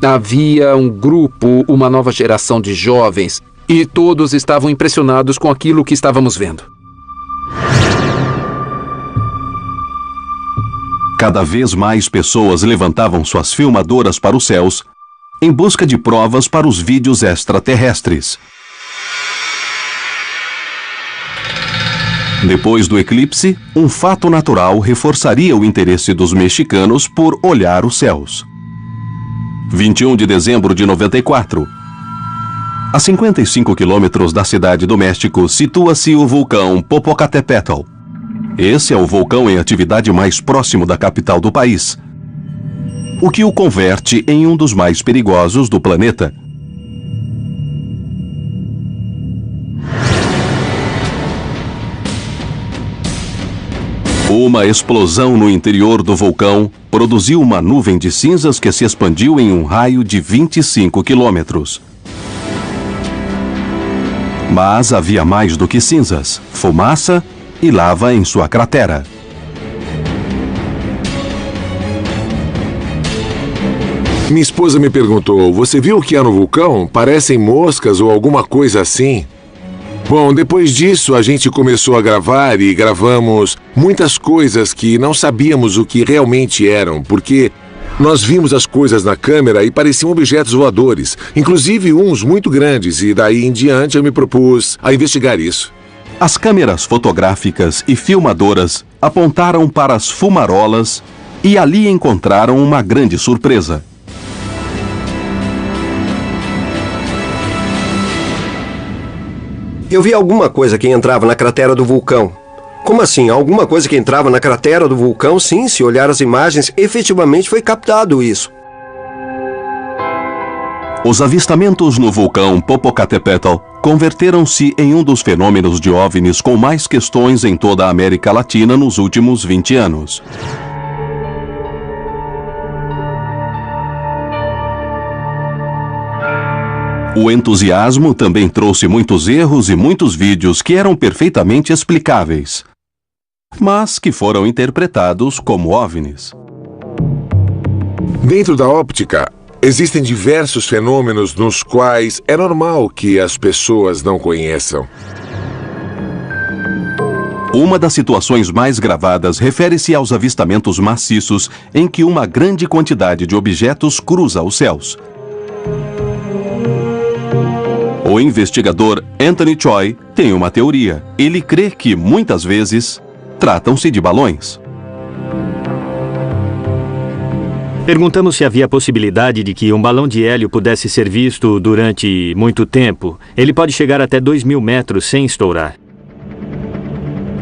havia um grupo, uma nova geração de jovens e todos estavam impressionados com aquilo que estávamos vendo. Cada vez mais pessoas levantavam suas filmadoras para os céus em busca de provas para os vídeos extraterrestres. Depois do eclipse, um fato natural reforçaria o interesse dos mexicanos por olhar os céus. 21 de dezembro de 94. A 55 quilômetros da cidade do México situa-se o vulcão Popocatépetl. Esse é o vulcão em atividade mais próximo da capital do país, o que o converte em um dos mais perigosos do planeta. Uma explosão no interior do vulcão produziu uma nuvem de cinzas que se expandiu em um raio de 25 quilômetros. Mas havia mais do que cinzas, fumaça e lava em sua cratera. Minha esposa me perguntou, você viu o que há no vulcão? Parecem moscas ou alguma coisa assim? Bom, depois disso a gente começou a gravar e gravamos muitas coisas que não sabíamos o que realmente eram, porque nós vimos as coisas na câmera e pareciam objetos voadores, inclusive uns muito grandes, e daí em diante eu me propus a investigar isso. As câmeras fotográficas e filmadoras apontaram para as fumarolas e ali encontraram uma grande surpresa. Eu vi alguma coisa que entrava na cratera do vulcão. Como assim? Alguma coisa que entrava na cratera do vulcão? Sim, se olhar as imagens, efetivamente foi captado isso. Os avistamentos no vulcão Popocatépetl converteram-se em um dos fenômenos de OVNIs com mais questões em toda a América Latina nos últimos 20 anos. O entusiasmo também trouxe muitos erros e muitos vídeos que eram perfeitamente explicáveis, mas que foram interpretados como OVNIs. Dentro da óptica, existem diversos fenômenos nos quais é normal que as pessoas não conheçam. Uma das situações mais gravadas refere-se aos avistamentos maciços em que uma grande quantidade de objetos cruza os céus. O investigador Anthony Choi tem uma teoria. Ele crê que, muitas vezes, tratam-se de balões. Perguntamos se havia a possibilidade de que um balão de hélio pudesse ser visto durante muito tempo. Ele pode chegar até 2.000 metros sem estourar.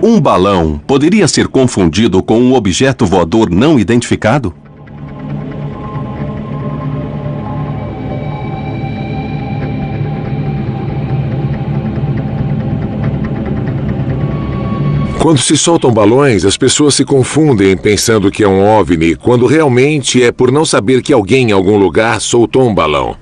Um balão poderia ser confundido com um objeto voador não identificado? Quando se soltam balões, as pessoas se confundem pensando que é um OVNI, quando realmente é por não saber que alguém em algum lugar soltou um balão.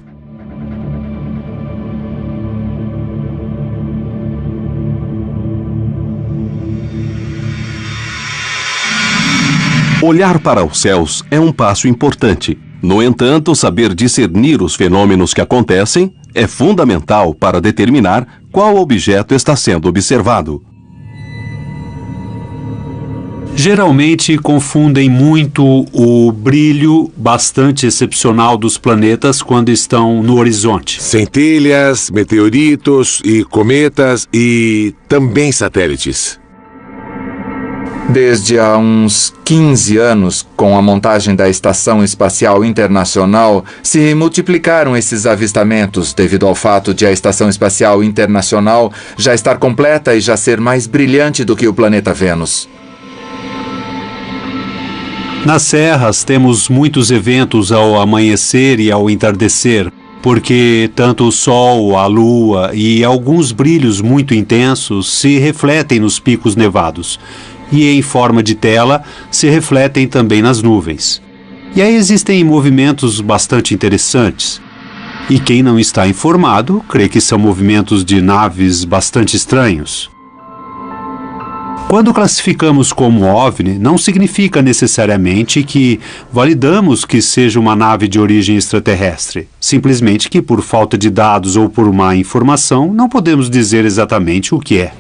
Olhar para os céus é um passo importante. No entanto, saber discernir os fenômenos que acontecem é fundamental para determinar qual objeto está sendo observado. Geralmente confundem muito o brilho bastante excepcional dos planetas quando estão no horizonte. Centelhas, meteoritos e cometas e também satélites. Desde há uns 15 anos, com a montagem da Estação Espacial Internacional, se multiplicaram esses avistamentos devido ao fato de a Estação Espacial Internacional já estar completa e já ser mais brilhante do que o planeta Vênus. Nas serras temos muitos eventos ao amanhecer e ao entardecer, porque tanto o Sol, a Lua e alguns brilhos muito intensos se refletem nos picos nevados e, em forma de tela, se refletem também nas nuvens. E aí existem movimentos bastante interessantes. E quem não está informado crê que são movimentos de naves bastante estranhos. Quando classificamos como OVNI, não significa necessariamente que validamos que seja uma nave de origem extraterrestre. Simplesmente que, por falta de dados ou por má informação, não podemos dizer exatamente o que é.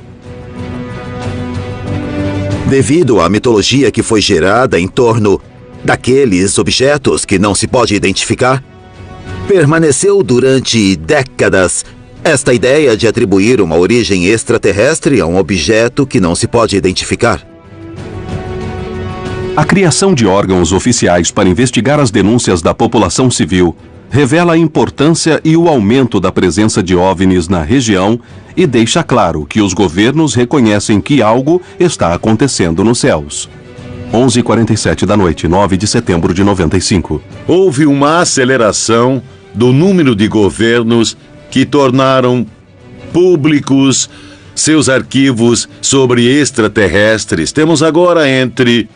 Devido à mitologia que foi gerada em torno daqueles objetos que não se pode identificar, permaneceu durante décadas esta ideia de atribuir uma origem extraterrestre a um objeto que não se pode identificar. A criação de órgãos oficiais para investigar as denúncias da população civil revela a importância e o aumento da presença de OVNIs na região e deixa claro que os governos reconhecem que algo está acontecendo nos céus. 11h47 da noite, 9 de setembro de 95. Houve uma aceleração do número de governos que tornaram públicos seus arquivos sobre extraterrestres. Temos agora entre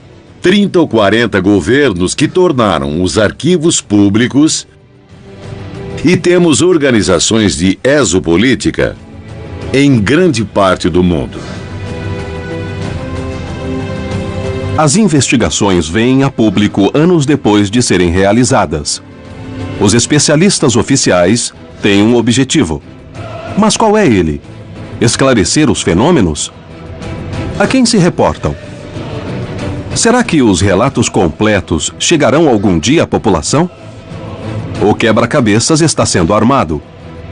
30 ou 40 governos que tornaram os arquivos públicos e temos organizações de exopolítica em grande parte do mundo. As investigações vêm a público anos depois de serem realizadas. Os especialistas oficiais têm um objetivo. Mas qual é ele? Esclarecer os fenômenos? A quem se reportam? Será que os relatos completos chegarão algum dia à população? O quebra-cabeças está sendo armado.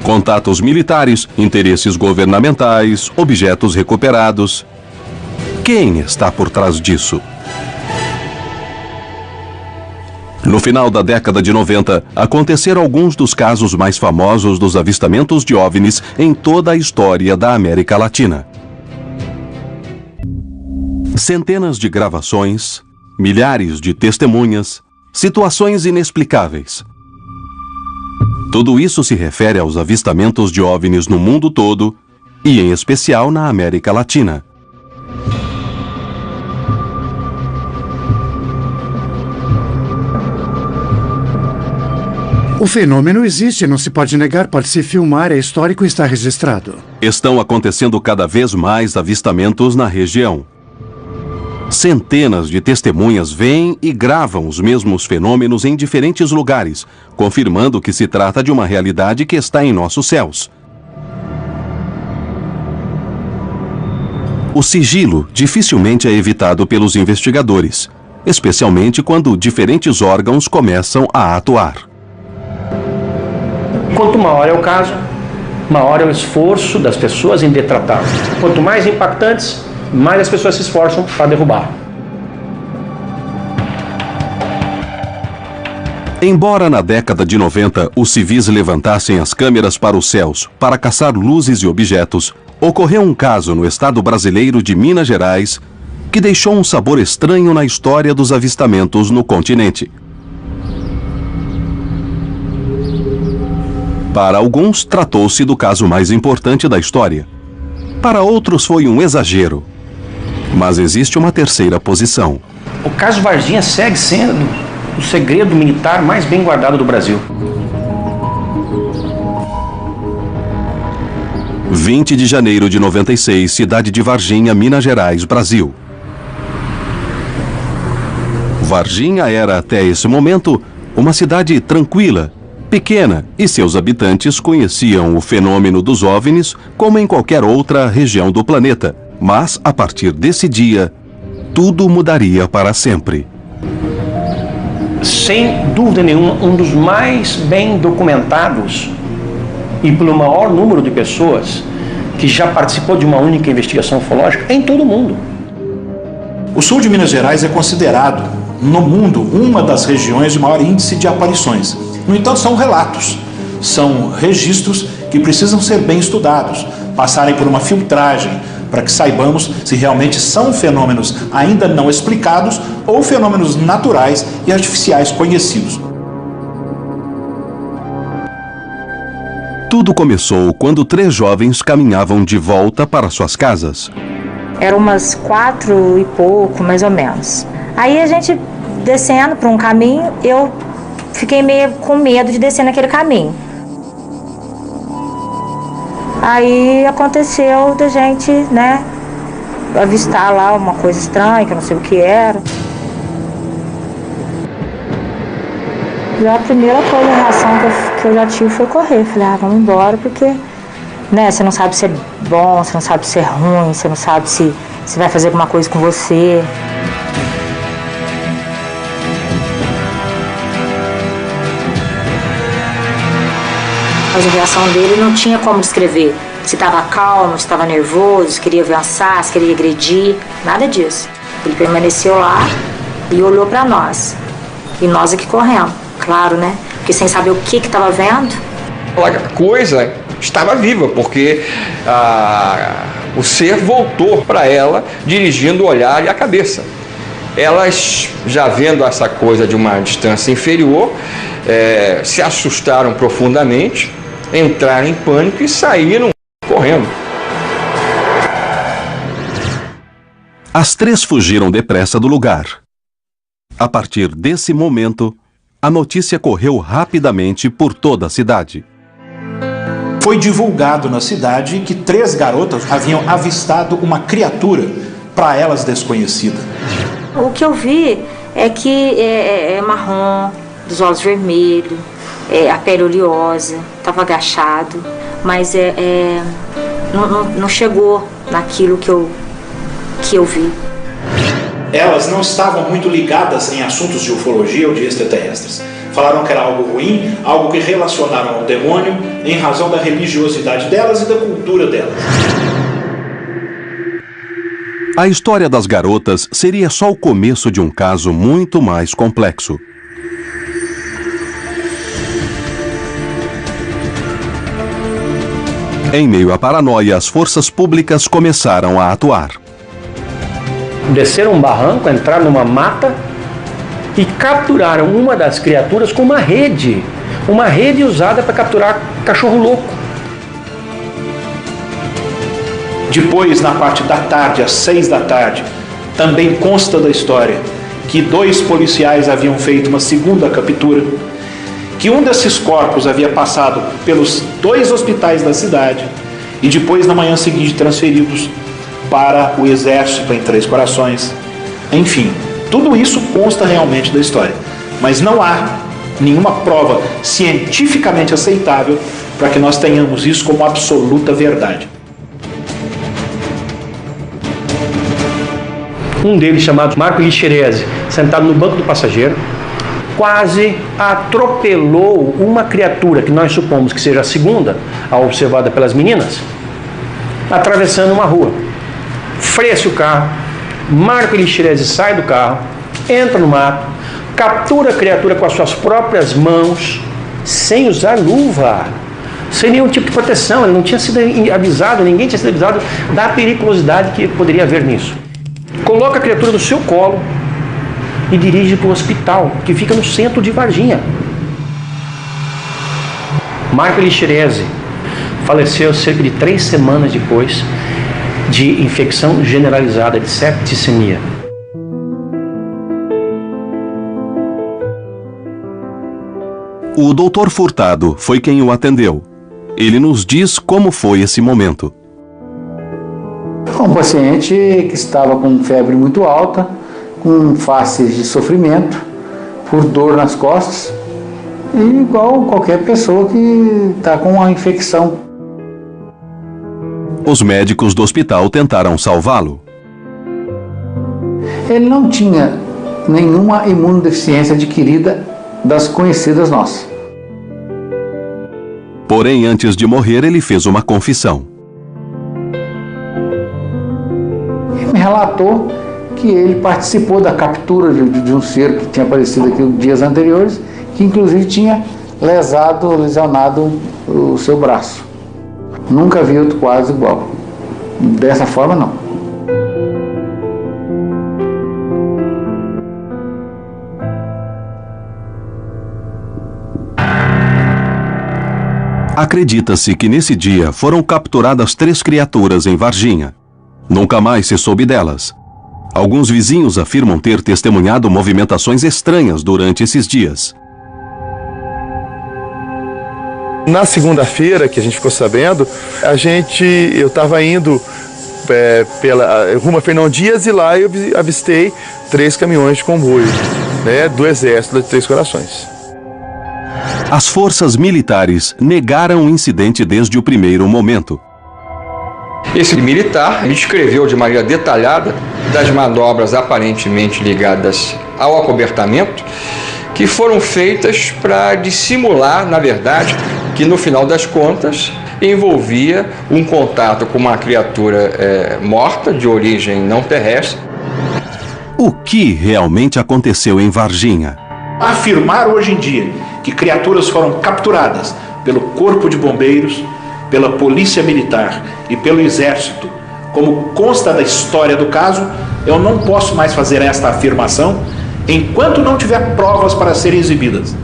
Contatos militares, interesses governamentais, objetos recuperados. Quem está por trás disso? No final da década de 90, aconteceram alguns dos casos mais famosos dos avistamentos de OVNIs em toda a história da América Latina. Centenas de gravações, milhares de testemunhas, situações inexplicáveis. Tudo isso se refere aos avistamentos de OVNIs no mundo todo e, em especial, na América Latina. O fenômeno existe, não se pode negar, pode-se filmar, é histórico e está registrado. Estão acontecendo cada vez mais avistamentos na região. Centenas de testemunhas veem e gravam os mesmos fenômenos em diferentes lugares, confirmando que se trata de uma realidade que está em nossos céus. O sigilo dificilmente é evitado pelos investigadores, especialmente quando diferentes órgãos começam a atuar. Quanto maior é o caso, maior é o esforço das pessoas em detratá-lo. Quanto mais impactantes, mais as pessoas se esforçam para derrubar. Embora na década de 90 os civis levantassem as câmeras para os céus para caçar luzes e objetos, ocorreu um caso no estado brasileiro de Minas Gerais que deixou um sabor estranho na história dos avistamentos no continente. Para alguns, tratou-se do caso mais importante da história. Para outros, foi um exagero. Mas existe uma terceira posição. O caso Varginha segue sendo o segredo militar mais bem guardado do Brasil. 20 de janeiro de 96, cidade de Varginha, Minas Gerais, Brasil. Varginha era, até esse momento, uma cidade tranquila, pequena, e seus habitantes conheciam o fenômeno dos OVNIs como em qualquer outra região do planeta. Mas, a partir desse dia, tudo mudaria para sempre. Sem dúvida nenhuma, um dos mais bem documentados e pelo maior número de pessoas que já participou de uma única investigação ufológica em todo o mundo. O sul de Minas Gerais é considerado, no mundo, uma das regiões de maior índice de aparições. No entanto, são relatos, são registros que precisam ser bem estudados, passarem por uma filtragem, para que saibamos se realmente são fenômenos ainda não explicados ou fenômenos naturais e artificiais conhecidos. Tudo começou quando 3 jovens caminhavam de volta para suas casas. Era umas 4 e pouco, mais ou menos. Aí a gente descendo por um caminho, eu fiquei meio com medo de descer naquele caminho. Aí aconteceu da gente, né, avistar lá uma coisa estranha, que eu não sei o que era. Já a primeira coisa, a reação que eu já tive foi correr. Falei, vamos embora, porque, né, você não sabe se é bom, você não sabe se é ruim, você não sabe se vai fazer alguma coisa com você. Mas a reação dele não tinha como descrever. Se estava calmo, se estava nervoso, se queria avançar, se queria agredir, nada disso. Ele permaneceu lá e olhou para nós. E nós aqui correndo, claro, né? Porque sem saber o que estava vendo. A coisa estava viva, porque o ser voltou para ela, dirigindo o olhar e a cabeça. Elas, já vendo essa coisa de uma distância inferior, se assustaram profundamente, entraram em pânico e saíram correndo. As 3 fugiram depressa do lugar. A partir desse momento, a notícia correu rapidamente por toda a cidade. Foi divulgado na cidade que 3 garotas haviam avistado uma criatura, para elas desconhecida. O que eu vi é que é marrom, dos olhos vermelhos, a pele oleosa, estava agachado, mas não chegou naquilo que eu vi. Elas não estavam muito ligadas em assuntos de ufologia ou de extraterrestres. Falaram que era algo ruim, algo que relacionaram ao demônio, em razão da religiosidade delas e da cultura delas. A história das garotas seria só o começo de um caso muito mais complexo. Em meio à paranoia, as forças públicas começaram a atuar. Desceram um barranco, entraram numa mata e capturaram uma das criaturas com uma rede usada para capturar cachorro louco. Depois, na parte da tarde, às 6 da tarde, também consta da história que 2 policiais haviam feito uma segunda captura, que um desses corpos havia passado pelos 2 hospitais da cidade e depois, na manhã seguinte, transferidos para o exército em Três Corações. Enfim, tudo isso consta realmente da história, mas não há nenhuma prova cientificamente aceitável para que nós tenhamos isso como absoluta verdade. Um deles, chamado Marco Lixerese, sentado no banco do passageiro, quase atropelou uma criatura que nós supomos que seja a segunda, a observada pelas meninas, atravessando uma rua. Freia-se o carro, Marco Lixerese sai do carro, entra no mato, captura a criatura com as suas próprias mãos, sem usar luva, sem nenhum tipo de proteção. Ele não tinha sido avisado, ninguém tinha sido avisado da periculosidade que poderia haver nisso. Coloca a criatura no seu colo e dirige para o hospital, que fica no centro de Varginha. Marco Lixerese faleceu cerca de 3 semanas depois de infecção generalizada de septicemia. O Dr. Furtado foi quem o atendeu. Ele nos diz como foi esse momento. Um paciente que estava com febre muito alta, com faces de sofrimento, por dor nas costas, e igual qualquer pessoa que está com uma infecção. Os médicos do hospital tentaram salvá-lo. Ele não tinha nenhuma imunodeficiência adquirida das conhecidas nossas. Porém, antes de morrer, ele fez uma confissão. Ele me relatou que ele participou da captura de um ser que tinha aparecido aqui dias anteriores, que inclusive tinha lesionado o seu braço. Nunca vi outro quadro igual. Dessa forma, não. Acredita-se que nesse dia foram capturadas 3 criaturas em Varginha. Nunca mais se soube delas. Alguns vizinhos afirmam ter testemunhado movimentações estranhas durante esses dias. Na segunda-feira, que a gente ficou sabendo, eu estava indo rumo a Fernão Dias e lá eu avistei 3 caminhões de comboio, né, do Exército de Três Corações. As forças militares negaram o incidente desde o primeiro momento. Esse militar descreveu de maneira detalhada das manobras aparentemente ligadas ao acobertamento, que foram feitas para dissimular, na verdade, que no final das contas envolvia um contato com uma criatura morta, de origem não terrestre. O que realmente aconteceu em Varginha? Afirmar hoje em dia que criaturas foram capturadas pelo Corpo de Bombeiros, pela Polícia Militar e pelo Exército, como consta da história do caso, eu não posso mais fazer esta afirmação enquanto não tiver provas para serem exibidas.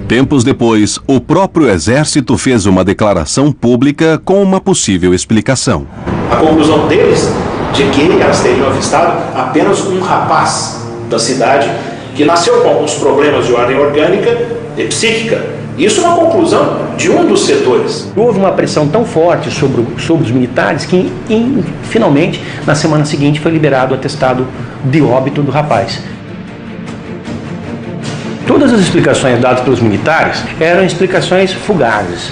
Tempos depois, o próprio Exército fez uma declaração pública com uma possível explicação. A conclusão deles de que elas teriam avistado apenas um rapaz da cidade que nasceu com alguns problemas de ordem orgânica e psíquica. Isso é uma conclusão de um dos setores. Houve uma pressão tão forte sobre os militares que, finalmente, na semana seguinte, foi liberado o atestado de óbito do rapaz. Todas as explicações dadas pelos militares eram explicações fugazes.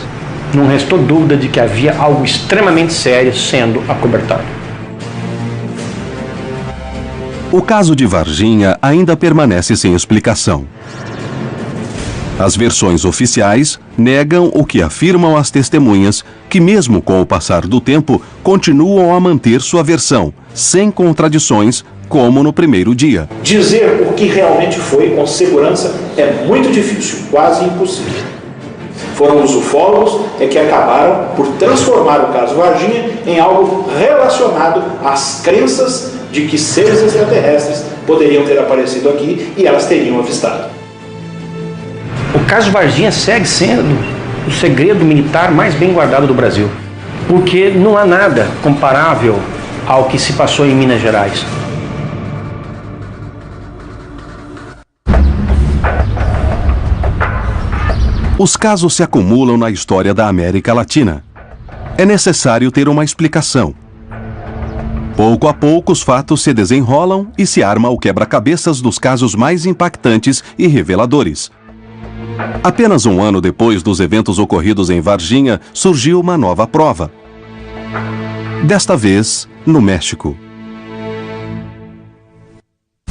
Não restou dúvida de que havia algo extremamente sério sendo acobertado. O caso de Varginha ainda permanece sem explicação. As versões oficiais negam o que afirmam as testemunhas, que mesmo com o passar do tempo, continuam a manter sua versão, sem contradições, como no primeiro dia. Dizer o que realmente foi com segurança é muito difícil, quase impossível. Foram os ufólogos que acabaram por transformar o caso Varginha em algo relacionado às crenças de que seres extraterrestres poderiam ter aparecido aqui e elas teriam avistado. O caso Varginha segue sendo o segredo militar mais bem guardado do Brasil, porque não há nada comparável ao que se passou em Minas Gerais. Os casos se acumulam na história da América Latina. É necessário ter uma explicação. Pouco a pouco, os fatos se desenrolam e se arma o quebra-cabeças dos casos mais impactantes e reveladores. Apenas um ano depois dos eventos ocorridos em Varginha, surgiu uma nova prova. Desta vez, no México.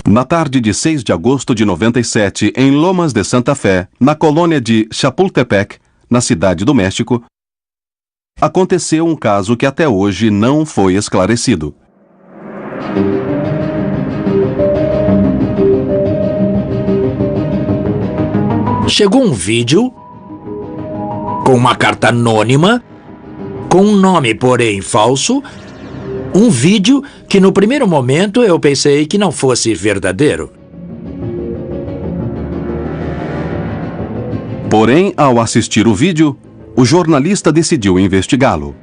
Na tarde de 6 de agosto de 97, em Lomas de Santa Fé, na colônia de Chapultepec, na cidade do México, aconteceu um caso que até hoje não foi esclarecido. Chegou um vídeo com uma carta anônima, com um nome, porém, falso. Um vídeo que, no primeiro momento, eu pensei que não fosse verdadeiro. Porém, ao assistir o vídeo, o jornalista decidiu investigá-lo.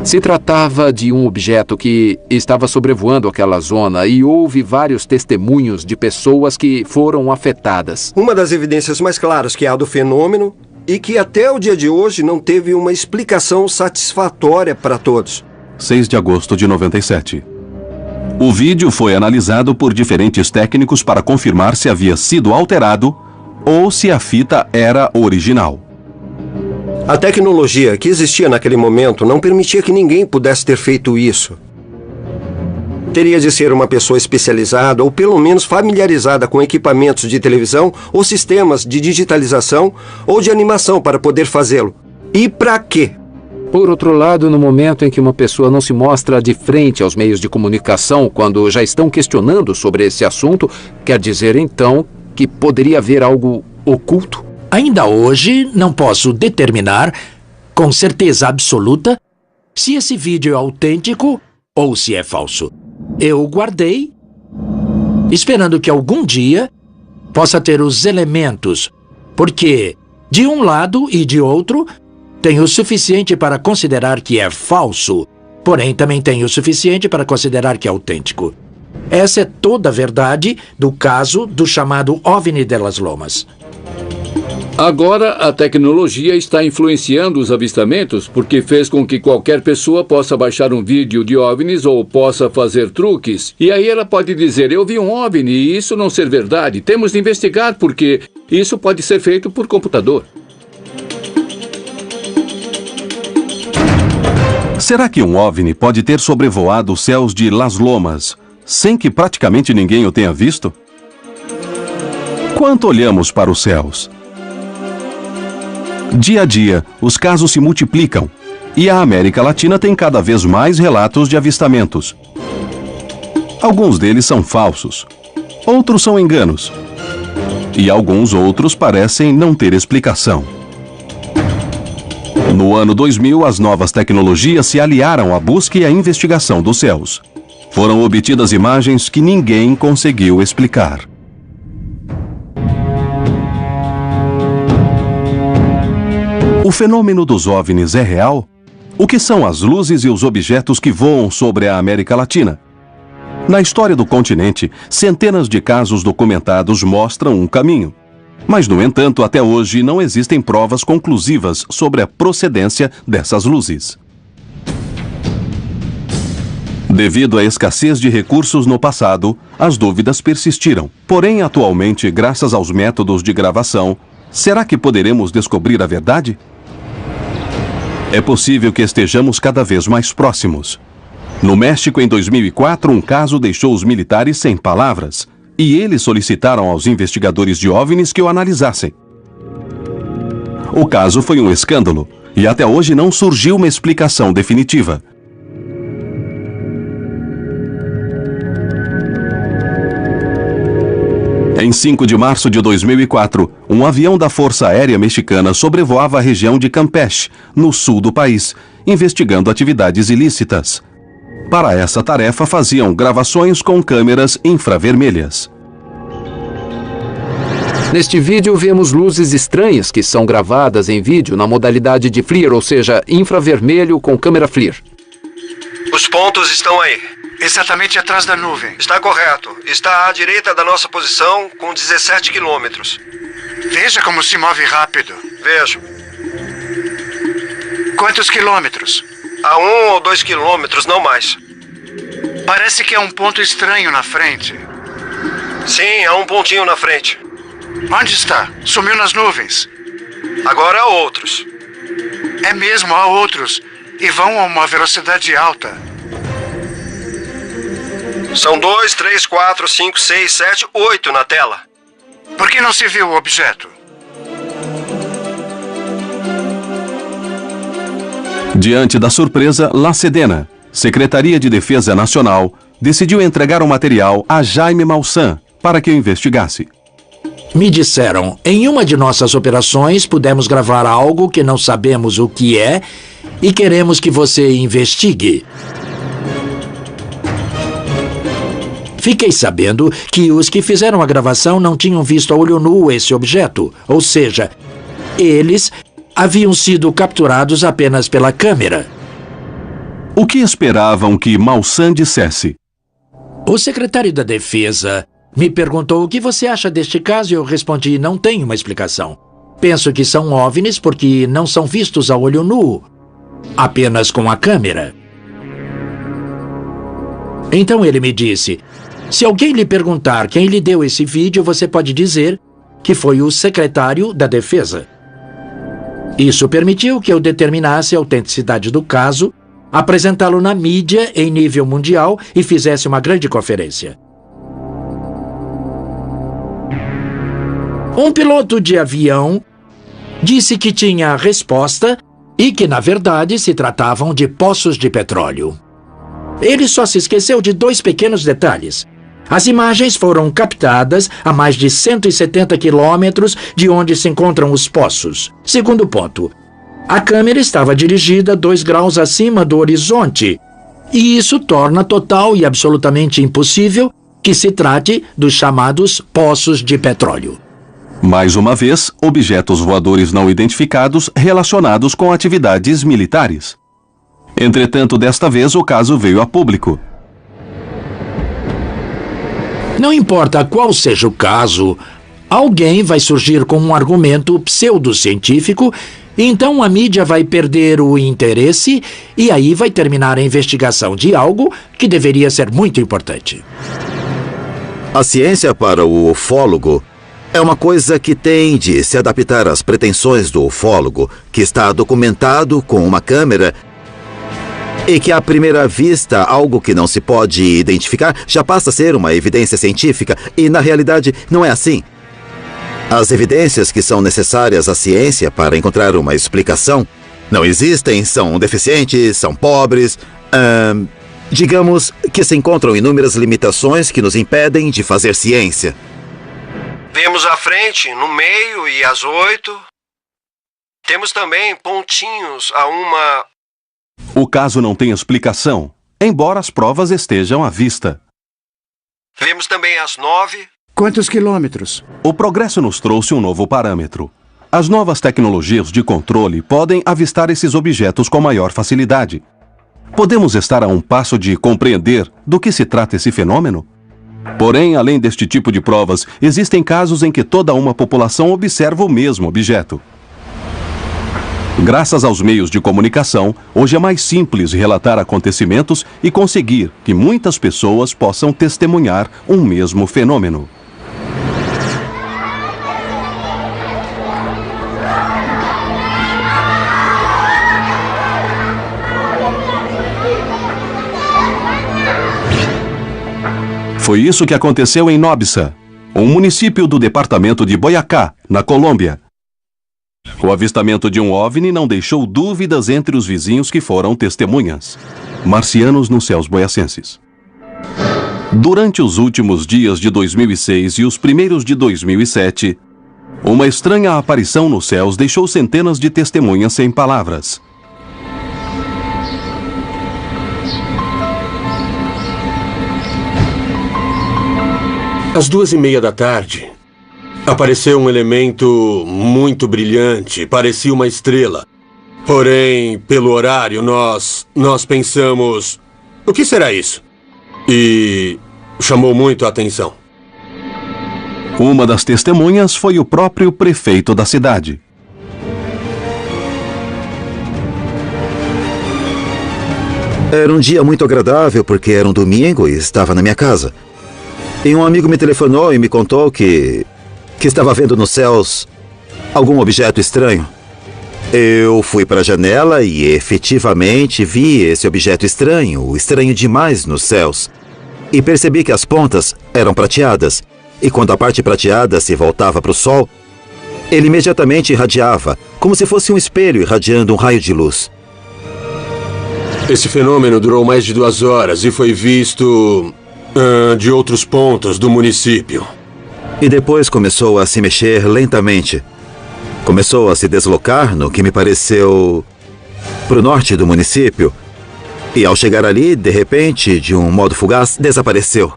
Se tratava de um objeto que estava sobrevoando aquela zona e houve vários testemunhos de pessoas que foram afetadas. Uma das evidências mais claras que há do fenômeno e que até o dia de hoje não teve uma explicação satisfatória para todos. 6 de agosto de 97. O vídeo foi analisado por diferentes técnicos para confirmar se havia sido alterado ou se a fita era original. A tecnologia que existia naquele momento não permitia que ninguém pudesse ter feito isso. Teria de ser uma pessoa especializada ou pelo menos familiarizada com equipamentos de televisão ou sistemas de digitalização ou de animação para poder fazê-lo. E para quê? Por outro lado, no momento em que uma pessoa não se mostra de frente aos meios de comunicação quando já estão questionando sobre esse assunto, quer dizer então que poderia haver algo oculto? Ainda hoje não posso determinar com certeza absoluta se esse vídeo é autêntico ou se é falso. Eu o guardei, esperando que algum dia possa ter os elementos, porque de um lado e de outro tenho o suficiente para considerar que é falso, porém também tenho o suficiente para considerar que é autêntico. Essa é toda a verdade do caso do chamado OVNI de Las Lomas. Agora, a tecnologia está influenciando os avistamentos porque fez com que qualquer pessoa possa baixar um vídeo de OVNIs ou possa fazer truques. E aí ela pode dizer, eu vi um OVNI e isso não ser verdade. Temos de investigar porque isso pode ser feito por computador. Será que um OVNI pode ter sobrevoado os céus de Las Lomas sem que praticamente ninguém o tenha visto? Quanto olhamos para os céus? Dia a dia, os casos se multiplicam e a América Latina tem cada vez mais relatos de avistamentos. Alguns deles são falsos, outros são enganos e alguns outros parecem não ter explicação. No ano 2000, as novas tecnologias se aliaram à busca e à investigação dos céus. Foram obtidas imagens que ninguém conseguiu explicar. O fenômeno dos OVNIs é real? O que são as luzes e os objetos que voam sobre a América Latina? Na história do continente, centenas de casos documentados mostram um caminho. Mas, no entanto, até hoje não existem provas conclusivas sobre a procedência dessas luzes. Devido à escassez de recursos no passado, as dúvidas persistiram. Porém, atualmente, graças aos métodos de gravação, será que poderemos descobrir a verdade? É possível que estejamos cada vez mais próximos. No México, em 2004, um caso deixou os militares sem palavras, e eles solicitaram aos investigadores de OVNIs que o analisassem. O caso foi um escândalo, e até hoje não surgiu uma explicação definitiva. Em 5 de março de 2004, um avião da Força Aérea Mexicana sobrevoava a região de Campeche, no sul do país, investigando atividades ilícitas. Para essa tarefa, faziam gravações com câmeras infravermelhas. Neste vídeo, vemos luzes estranhas que são gravadas em vídeo na modalidade de FLIR, ou seja, infravermelho com câmera FLIR. Os pontos estão aí. Exatamente atrás da nuvem. Está correto. Está à direita da nossa posição, com 17 quilômetros. Veja como se move rápido. Vejo. Quantos quilômetros? A 1 ou 2 quilômetros, não mais. Parece que é um ponto estranho na frente. Sim, há um pontinho na frente. Onde está? Sumiu nas nuvens. Agora há outros. É mesmo, há outros. E vão a uma velocidade alta. São 2, 3, 4, 5, 6, 7, 8 na tela. Por que não se viu o objeto? Diante da surpresa, La Sedena, Secretaria de Defesa Nacional, decidiu entregar o material a Jaime Maussan para que o investigasse. Me disseram, em uma de nossas operações pudemos gravar algo que não sabemos o que é e queremos que você investigue. Fiquei sabendo que os que fizeram a gravação não tinham visto a olho nu esse objeto, ou seja, eles haviam sido capturados apenas pela câmera. O que esperavam que Maussan dissesse? O secretário da Defesa me perguntou o que você acha deste caso e eu respondi, não tenho uma explicação. Penso que são OVNIs porque não são vistos a olho nu, apenas com a câmera. Então ele me disse, se alguém lhe perguntar quem lhe deu esse vídeo, você pode dizer que foi o secretário da Defesa. Isso permitiu que eu determinasse a autenticidade do caso apresentá-lo na mídia em nível mundial e fizesse uma grande conferência. Um piloto de avião disse que tinha a resposta e que, na verdade, se tratavam de poços de petróleo. Ele só se esqueceu de 2 pequenos detalhes. As imagens foram captadas a mais de 170 quilômetros de onde se encontram os poços. Segundo ponto, a câmera estava dirigida 2 graus acima do horizonte, e isso torna total e absolutamente impossível que se trate dos chamados poços de petróleo. Mais uma vez, objetos voadores não identificados relacionados com atividades militares. Entretanto, desta vez o caso veio a público. Não importa qual seja o caso, alguém vai surgir com um argumento pseudocientífico, e então a mídia vai perder o interesse e aí vai terminar a investigação de algo que deveria ser muito importante. A ciência para o ufólogo é uma coisa que tem de se adaptar às pretensões do ufólogo, que está documentado com uma câmera e que, à primeira vista, algo que não se pode identificar já passa a ser uma evidência científica, e, na realidade, não é assim. As evidências que são necessárias à ciência para encontrar uma explicação não existem, são deficientes, são pobres, digamos que se encontram inúmeras limitações que nos impedem de fazer ciência. Vemos à frente, no meio e às 8. Temos também pontinhos a uma... O caso não tem explicação, embora as provas estejam à vista. Vemos também às 9. Quantos quilômetros? O progresso nos trouxe um novo parâmetro. As novas tecnologias de controle podem avistar esses objetos com maior facilidade. Podemos estar a um passo de compreender do que se trata esse fenômeno? Porém, além deste tipo de provas, existem casos em que toda uma população observa o mesmo objeto. Graças aos meios de comunicação, hoje é mais simples relatar acontecimentos e conseguir que muitas pessoas possam testemunhar um mesmo fenômeno. Foi isso que aconteceu em Nobsa, um município do departamento de Boyacá, na Colômbia. O avistamento de um OVNI não deixou dúvidas entre os vizinhos que foram testemunhas. Marcianos nos céus boiacenses. Durante os últimos dias de 2006 e os primeiros de 2007, uma estranha aparição nos céus deixou centenas de testemunhas sem palavras. Às 2:30 da tarde, apareceu um elemento muito brilhante, parecia uma estrela. Porém, pelo horário, nós pensamos, o que será isso? E chamou muito a atenção. Uma das testemunhas foi o próprio prefeito da cidade. Era um dia muito agradável porque era um domingo e estava na minha casa. E um amigo me telefonou e me contou que estava vendo nos céus algum objeto estranho. Eu fui para a janela e efetivamente vi esse objeto estranho demais nos céus. E percebi que as pontas eram prateadas. E quando a parte prateada se voltava para o sol, ele imediatamente irradiava, como se fosse um espelho irradiando um raio de luz. Esse fenômeno durou mais de 2 horas e foi visto de outros pontos do município. E depois começou a se mexer lentamente. Começou a se deslocar no que me pareceu para o norte do município. E ao chegar ali, de repente, de um modo fugaz, desapareceu.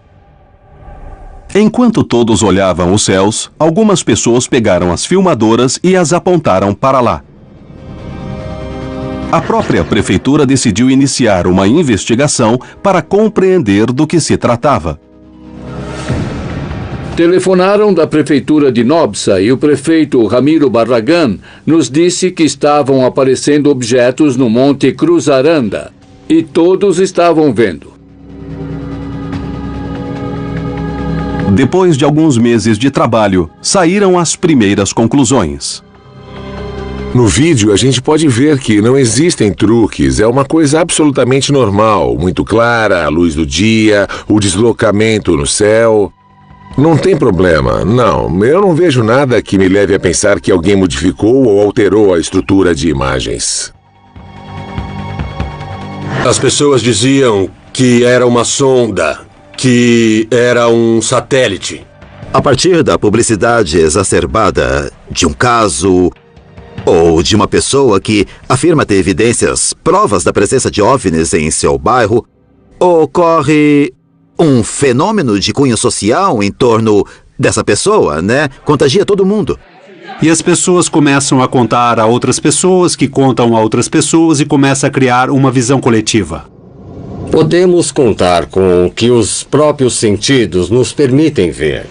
Enquanto todos olhavam os céus, algumas pessoas pegaram as filmadoras e as apontaram para lá. A própria prefeitura decidiu iniciar uma investigação para compreender do que se tratava. Telefonaram da prefeitura de Nobsa e o prefeito Ramiro Barragán nos disse que estavam aparecendo objetos no Monte Cruzaranda e todos estavam vendo. Depois de alguns meses de trabalho, saíram as primeiras conclusões. No vídeo, a gente pode ver que não existem truques, é uma coisa absolutamente normal, muito clara, a luz do dia, o deslocamento no céu. Não tem problema, não. Eu não vejo nada que me leve a pensar que alguém modificou ou alterou a estrutura de imagens. As pessoas diziam que era uma sonda, que era um satélite. A partir da publicidade exacerbada de um caso ou de uma pessoa que afirma ter evidências, provas da presença de OVNIs em seu bairro, ocorre um fenômeno de cunho social em torno dessa pessoa, né? Contagia todo mundo. E as pessoas começam a contar a outras pessoas, que contam a outras pessoas e começa a criar uma visão coletiva. Podemos contar com o que os próprios sentidos nos permitem ver.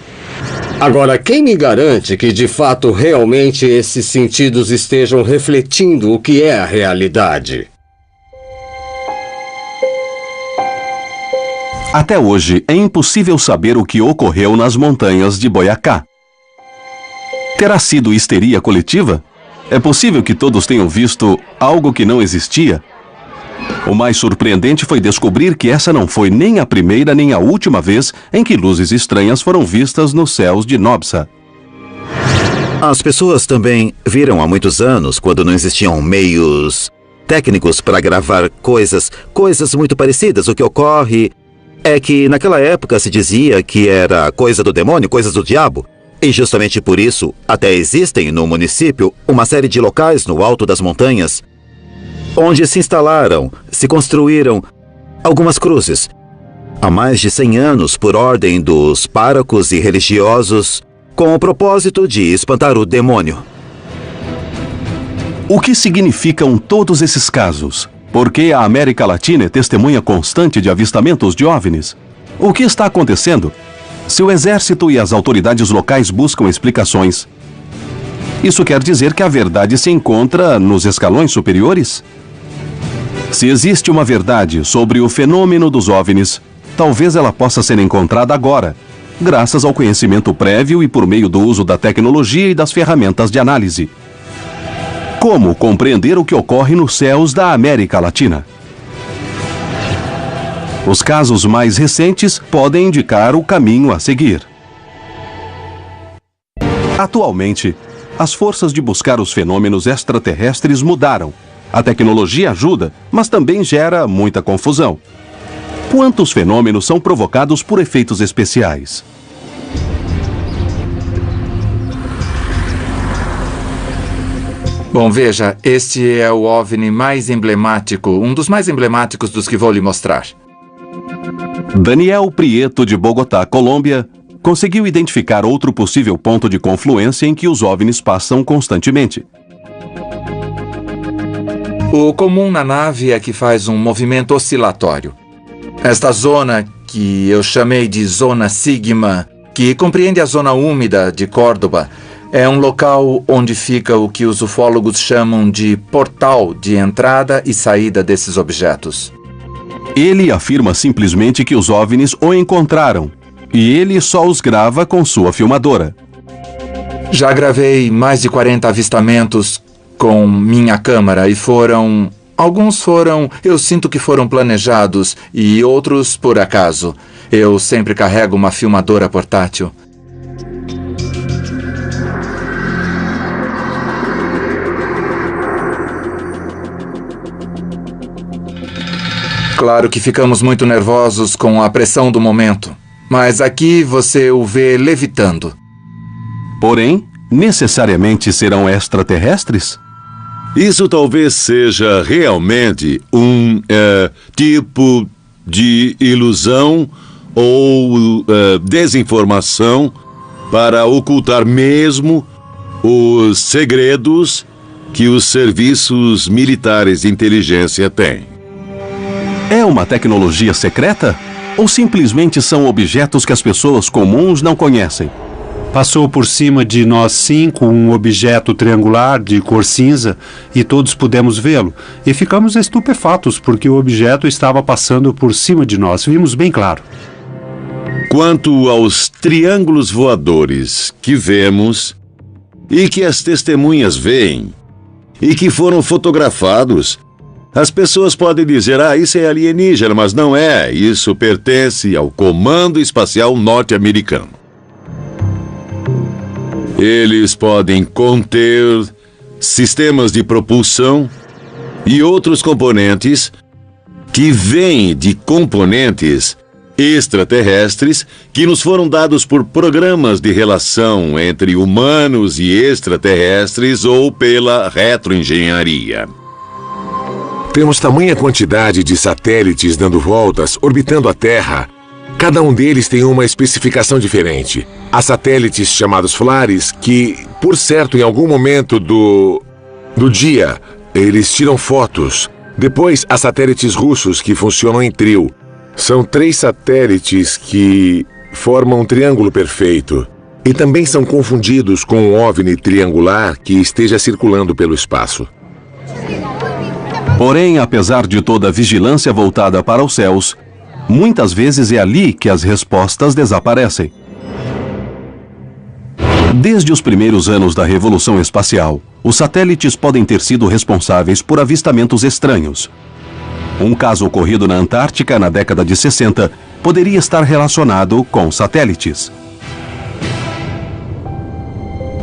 Agora, quem me garante que, de fato, realmente esses sentidos estejam refletindo o que é a realidade? Até hoje, é impossível saber o que ocorreu nas montanhas de Boyacá. Terá sido histeria coletiva? É possível que todos tenham visto algo que não existia? O mais surpreendente foi descobrir que essa não foi nem a primeira nem a última vez em que luzes estranhas foram vistas nos céus de Nobsa. As pessoas também viram há muitos anos, quando não existiam meios técnicos para gravar coisas muito parecidas. O que ocorre é que naquela época se dizia que era coisa do demônio, coisas do diabo. E justamente por isso, até existem no município uma série de locais no alto das montanhas onde se instalaram, se construíram algumas cruzes. Há mais de 100 anos, por ordem dos párocos e religiosos, com o propósito de espantar o demônio. O que significam todos esses casos? Por que a América Latina é testemunha constante de avistamentos de OVNIs? O que está acontecendo? Se o exército e as autoridades locais buscam explicações, isso quer dizer que a verdade se encontra nos escalões superiores? Se existe uma verdade sobre o fenômeno dos OVNIs, talvez ela possa ser encontrada agora, graças ao conhecimento prévio e por meio do uso da tecnologia e das ferramentas de análise. Como compreender o que ocorre nos céus da América Latina? Os casos mais recentes podem indicar o caminho a seguir. Atualmente, as forças de buscar os fenômenos extraterrestres mudaram. A tecnologia ajuda, mas também gera muita confusão. Quantos fenômenos são provocados por efeitos especiais? Bom, veja, este é o OVNI mais emblemático, um dos mais emblemáticos dos que vou lhe mostrar. Daniel Prieto, de Bogotá, Colômbia, conseguiu identificar outro possível ponto de confluência em que os OVNIs passam constantemente. O comum na nave é que faz um movimento oscilatório. Esta zona, que eu chamei de Zona Sigma, que compreende a zona úmida de Córdoba, é um local onde fica o que os ufólogos chamam de portal de entrada e saída desses objetos. Ele afirma simplesmente que os OVNIs o encontraram, e ele só os grava com sua filmadora. Já gravei mais de 40 avistamentos com minha câmera e alguns foram, eu sinto que foram planejados e outros por acaso. Eu sempre carrego uma filmadora portátil. Claro que ficamos muito nervosos com a pressão do momento, mas aqui você o vê levitando. Porém, necessariamente serão extraterrestres? Isso talvez seja realmente um tipo de ilusão ou desinformação para ocultar mesmo os segredos que os serviços militares de inteligência têm. É uma tecnologia secreta? Ou simplesmente são objetos que as pessoas comuns não conhecem? Passou por cima de nós 5 um objeto triangular de cor cinza e todos pudemos vê-lo. E ficamos estupefatos porque o objeto estava passando por cima de nós. Vimos bem claro. Quanto aos triângulos voadores que vemos e que as testemunhas veem, e que foram fotografados. As pessoas podem dizer, isso é alienígena, mas não é. Isso pertence ao Comando Espacial Norte-Americano. Eles podem conter sistemas de propulsão e outros componentes que vêm de componentes extraterrestres que nos foram dados por programas de relação entre humanos e extraterrestres ou pela retroengenharia. Temos tamanha quantidade de satélites dando voltas, orbitando a Terra. Cada um deles tem uma especificação diferente. Há satélites chamados Flares que, por certo, em algum momento do dia, eles tiram fotos. Depois, há satélites russos que funcionam em trio. São 3 satélites que formam um triângulo perfeito. E também são confundidos com um OVNI triangular que esteja circulando pelo espaço. Porém, apesar de toda a vigilância voltada para os céus, muitas vezes é ali que as respostas desaparecem. Desde os primeiros anos da Revolução Espacial, os satélites podem ter sido responsáveis por avistamentos estranhos. Um caso ocorrido na Antártica na década de 60 poderia estar relacionado com satélites.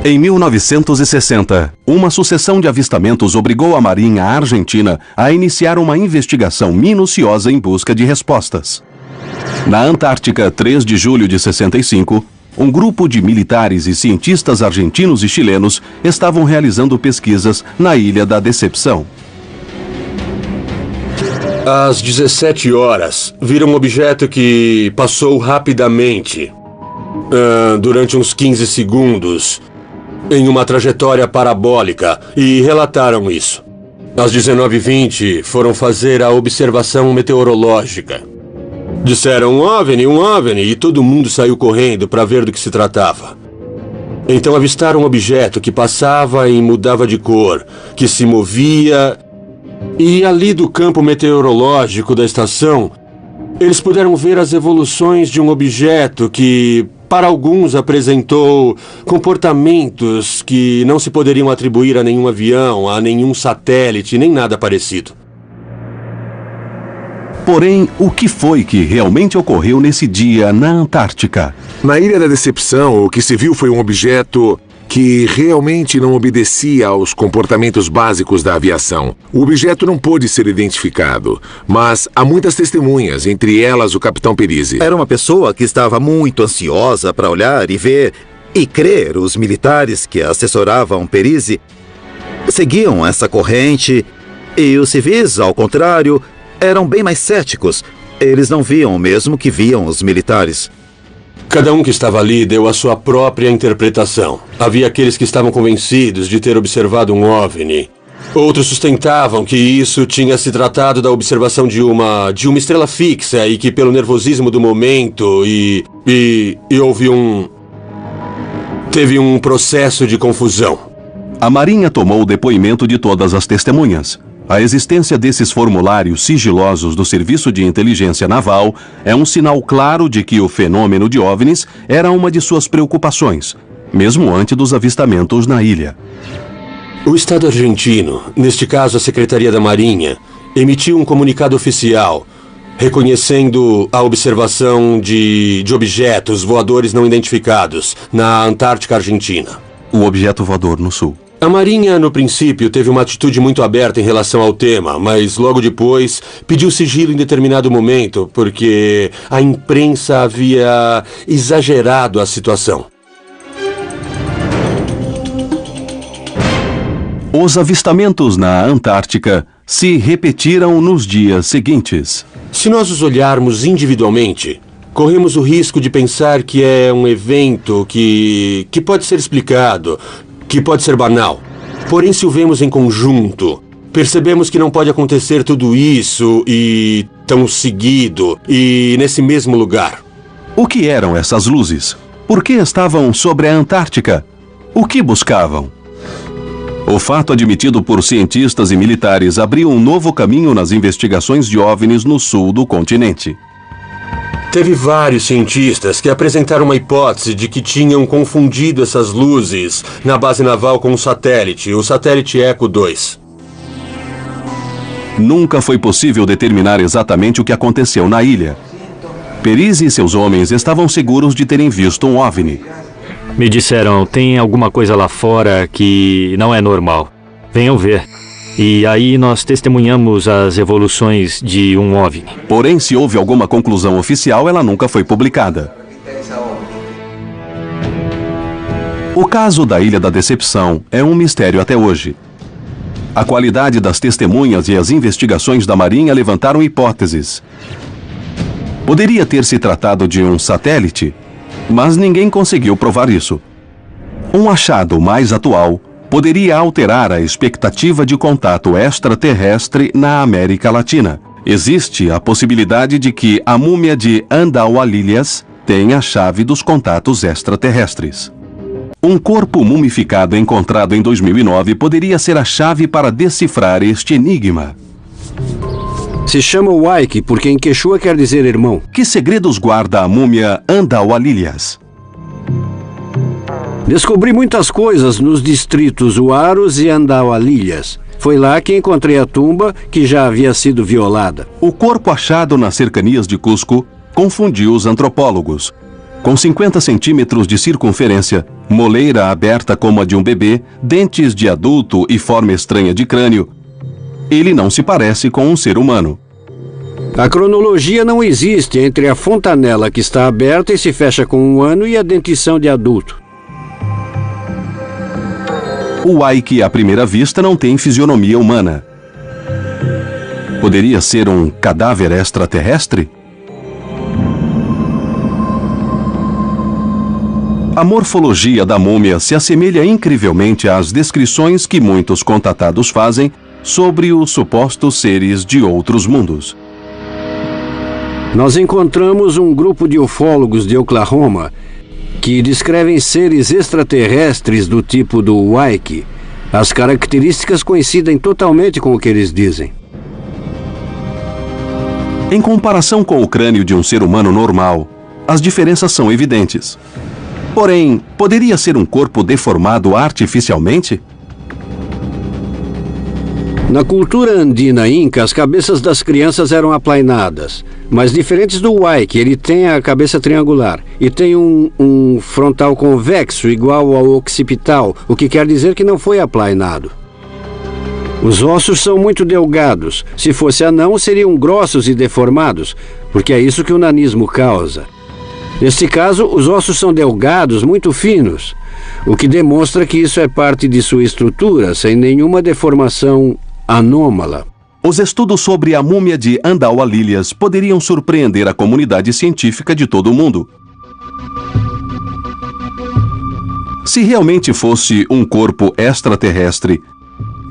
Em 1960, uma sucessão de avistamentos obrigou a Marinha Argentina a iniciar uma investigação minuciosa em busca de respostas. Na Antártica, 3 de julho de 65, um grupo de militares e cientistas argentinos e chilenos estavam realizando pesquisas na Ilha da Decepção. Às 17 horas, viram um objeto que passou rapidamente, durante uns 15 segundos, em uma trajetória parabólica, e relataram isso. Às 19h20, foram fazer a observação meteorológica. Disseram um OVNI, e todo mundo saiu correndo para ver do que se tratava. Então avistaram um objeto que passava e mudava de cor, que se movia, e ali do campo meteorológico da estação, eles puderam ver as evoluções de um objeto que, para alguns, apresentou comportamentos que não se poderiam atribuir a nenhum avião, a nenhum satélite, nem nada parecido. Porém, o que foi que realmente ocorreu nesse dia na Antártica? Na Ilha da Decepção, o que se viu foi um objeto que realmente não obedecia aos comportamentos básicos da aviação. O objeto não pôde ser identificado, mas há muitas testemunhas, entre elas o capitão Perizzi. Era uma pessoa que estava muito ansiosa para olhar e ver e crer. Os militares que assessoravam Perizzi seguiam essa corrente e os civis, ao contrário, eram bem mais céticos. Eles não viam o mesmo que viam os militares. Cada um que estava ali deu a sua própria interpretação. Havia aqueles que estavam convencidos de ter observado um OVNI. Outros sustentavam que isso tinha se tratado da observação de uma estrela fixa e que pelo nervosismo do momento teve um processo de confusão. A Marinha tomou o depoimento de todas as testemunhas. A existência desses formulários sigilosos do Serviço de Inteligência Naval é um sinal claro de que o fenômeno de OVNIs era uma de suas preocupações, mesmo antes dos avistamentos na ilha. O Estado argentino, neste caso a Secretaria da Marinha, emitiu um comunicado oficial reconhecendo a observação de objetos voadores não identificados na Antártica Argentina. O objeto voador no sul. A Marinha, no princípio, teve uma atitude muito aberta em relação ao tema, mas logo depois pediu sigilo em determinado momento, porque a imprensa havia exagerado a situação. Os avistamentos na Antártica se repetiram nos dias seguintes. Se nós os olharmos individualmente, corremos o risco de pensar que é um evento que pode ser explicado, que pode ser banal. Porém, se o vemos em conjunto, percebemos que não pode acontecer tudo isso e tão seguido e nesse mesmo lugar. O que eram essas luzes? Por que estavam sobre a Antártica? O que buscavam? O fato admitido por cientistas e militares abriu um novo caminho nas investigações de OVNIs no sul do continente. Teve vários cientistas que apresentaram uma hipótese de que tinham confundido essas luzes na base naval com um satélite, o satélite Echo 2. Nunca foi possível determinar exatamente o que aconteceu na ilha. Perise e seus homens estavam seguros de terem visto um OVNI. Me disseram, tem alguma coisa lá fora que não é normal. Venham ver. E aí nós testemunhamos as evoluções de um OVNI. Porém, se houve alguma conclusão oficial, ela nunca foi publicada. O caso da Ilha da Decepção é um mistério até hoje. A qualidade das testemunhas e as investigações da Marinha levantaram hipóteses. Poderia ter se tratado de um satélite, mas ninguém conseguiu provar isso. Um achado mais atual poderia alterar a expectativa de contato extraterrestre na América Latina. Existe a possibilidade de que a múmia de Andaualilhas tenha a chave dos contatos extraterrestres. Um corpo mumificado encontrado em 2009 poderia ser a chave para decifrar este enigma. Se chama Waiki porque em Quechua quer dizer irmão. Que segredos guarda a múmia Andaualilhas? Descobri muitas coisas nos distritos Huaros e Andaualilhas. Foi lá que encontrei a tumba que já havia sido violada. O corpo achado nas cercanias de Cusco confundiu os antropólogos. Com 50 centímetros de circunferência, moleira aberta como a de um bebê, dentes de adulto e forma estranha de crânio, ele não se parece com um ser humano. A cronologia não existe entre a fontanela que está aberta e se fecha com 1 ano e a dentição de adulto. O Waiki, à primeira vista, não tem fisionomia humana. Poderia ser um cadáver extraterrestre? A morfologia da múmia se assemelha incrivelmente às descrições que muitos contatados fazem sobre os supostos seres de outros mundos. Nós encontramos um grupo de ufólogos de Oklahoma que descrevem seres extraterrestres do tipo do Waiki. As características coincidem totalmente com o que eles dizem. Em comparação com o crânio de um ser humano normal, as diferenças são evidentes. Porém, poderia ser um corpo deformado artificialmente? Na cultura andina inca, as cabeças das crianças eram aplainadas, mas diferentes do Waiki, ele tem a cabeça triangular e tem um frontal convexo igual ao occipital, o que quer dizer que não foi aplainado. Os ossos são muito delgados. Se fosse anão, seriam grossos e deformados, porque é isso que o nanismo causa. Neste caso, os ossos são delgados, muito finos, o que demonstra que isso é parte de sua estrutura, sem nenhuma deformação anômala. Os estudos sobre a múmia de Andaualilhas poderiam surpreender a comunidade científica de todo o mundo. Se realmente fosse um corpo extraterrestre,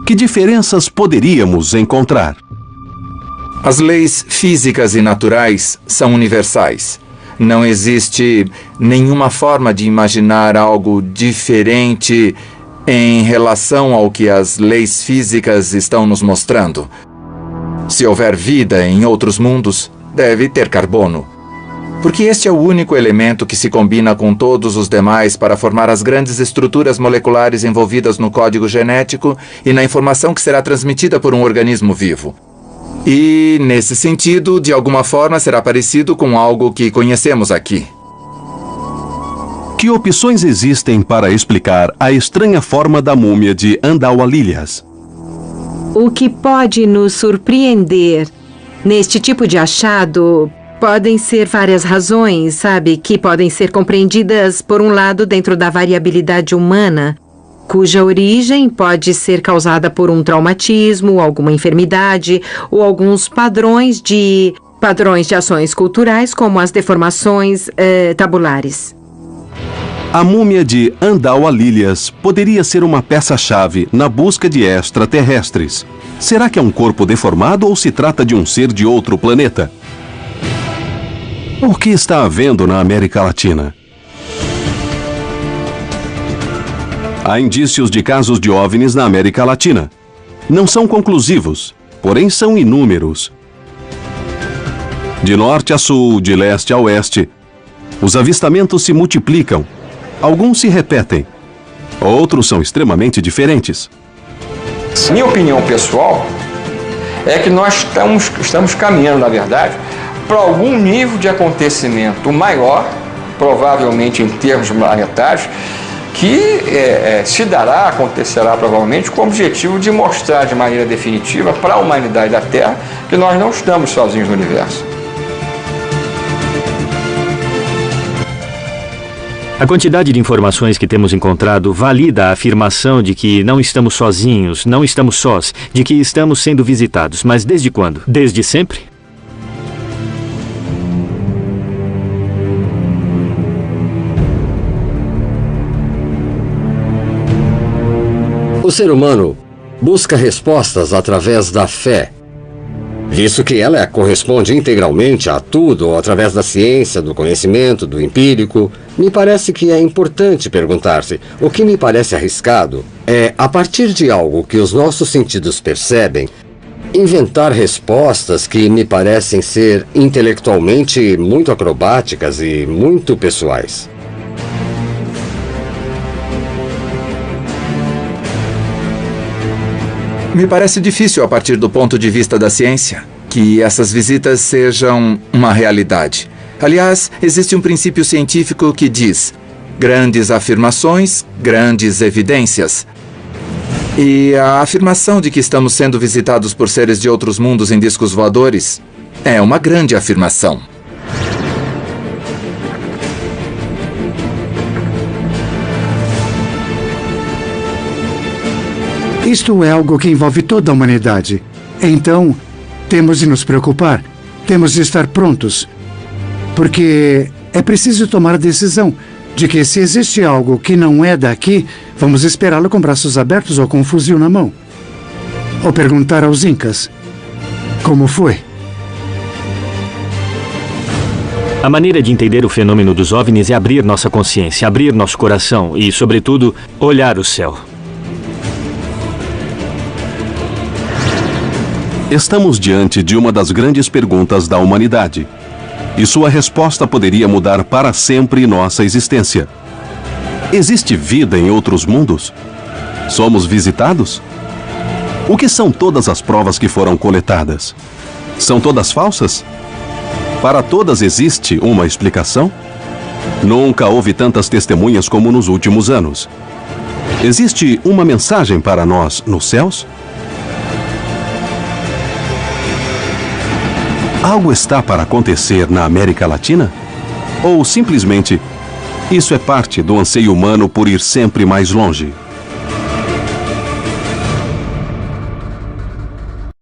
que diferenças poderíamos encontrar? As leis físicas e naturais são universais. Não existe nenhuma forma de imaginar algo diferente em relação ao que as leis físicas estão nos mostrando. Se houver vida em outros mundos, deve ter carbono. Porque este é o único elemento que se combina com todos os demais para formar as grandes estruturas moleculares envolvidas no código genético e na informação que será transmitida por um organismo vivo. E, nesse sentido, de alguma forma será parecido com algo que conhecemos aqui. Que opções existem para explicar a estranha forma da múmia de Andaualilhas? O que pode nos surpreender neste tipo de achado podem ser várias razões, sabe? Que podem ser compreendidas, por um lado, dentro da variabilidade humana, cuja origem pode ser causada por um traumatismo, alguma enfermidade ou alguns padrões de ações culturais, como as deformações tabulares. A múmia de Andaualilhas poderia ser uma peça-chave na busca de extraterrestres. Será que é um corpo deformado ou se trata de um ser de outro planeta? O que está havendo na América Latina? Há indícios de casos de OVNIs na América Latina. Não são conclusivos, porém são inúmeros. De norte a sul, de leste a oeste, os avistamentos se multiplicam. Alguns se repetem, outros são extremamente diferentes. Minha opinião pessoal é que nós estamos caminhando, na verdade, para algum nível de acontecimento maior, provavelmente em termos planetários, que acontecerá provavelmente com o objetivo de mostrar de maneira definitiva para a humanidade da Terra que nós não estamos sozinhos no universo. A quantidade de informações que temos encontrado valida a afirmação de que não estamos sozinhos, não estamos sós, de que estamos sendo visitados. Mas desde quando? Desde sempre? O ser humano busca respostas através da fé, visto que ela corresponde integralmente a tudo através da ciência, do conhecimento, do empírico. Me parece que é importante perguntar-se. O que me parece arriscado é, a partir de algo que os nossos sentidos percebem, inventar respostas que me parecem ser intelectualmente muito acrobáticas e muito pessoais. Me parece difícil, a partir do ponto de vista da ciência, que essas visitas sejam uma realidade. Aliás, existe um princípio científico que diz: grandes afirmações, grandes evidências. E a afirmação de que estamos sendo visitados por seres de outros mundos em discos voadores é uma grande afirmação. Isto é algo que envolve toda a humanidade. Então, temos de nos preocupar, temos de estar prontos, porque é preciso tomar a decisão de que se existe algo que não é daqui, vamos esperá-lo com braços abertos ou com um fuzil na mão. Ou perguntar aos Incas como foi. A maneira de entender o fenômeno dos OVNIs é abrir nossa consciência, abrir nosso coração e, sobretudo, olhar o céu. Estamos diante de uma das grandes perguntas da humanidade. E sua resposta poderia mudar para sempre nossa existência. Existe vida em outros mundos? Somos visitados? O que são todas as provas que foram coletadas? São todas falsas? Para todas existe uma explicação? Nunca houve tantas testemunhas como nos últimos anos. Existe uma mensagem para nós nos céus? Algo está para acontecer na América Latina? Ou simplesmente, isso é parte do anseio humano por ir sempre mais longe?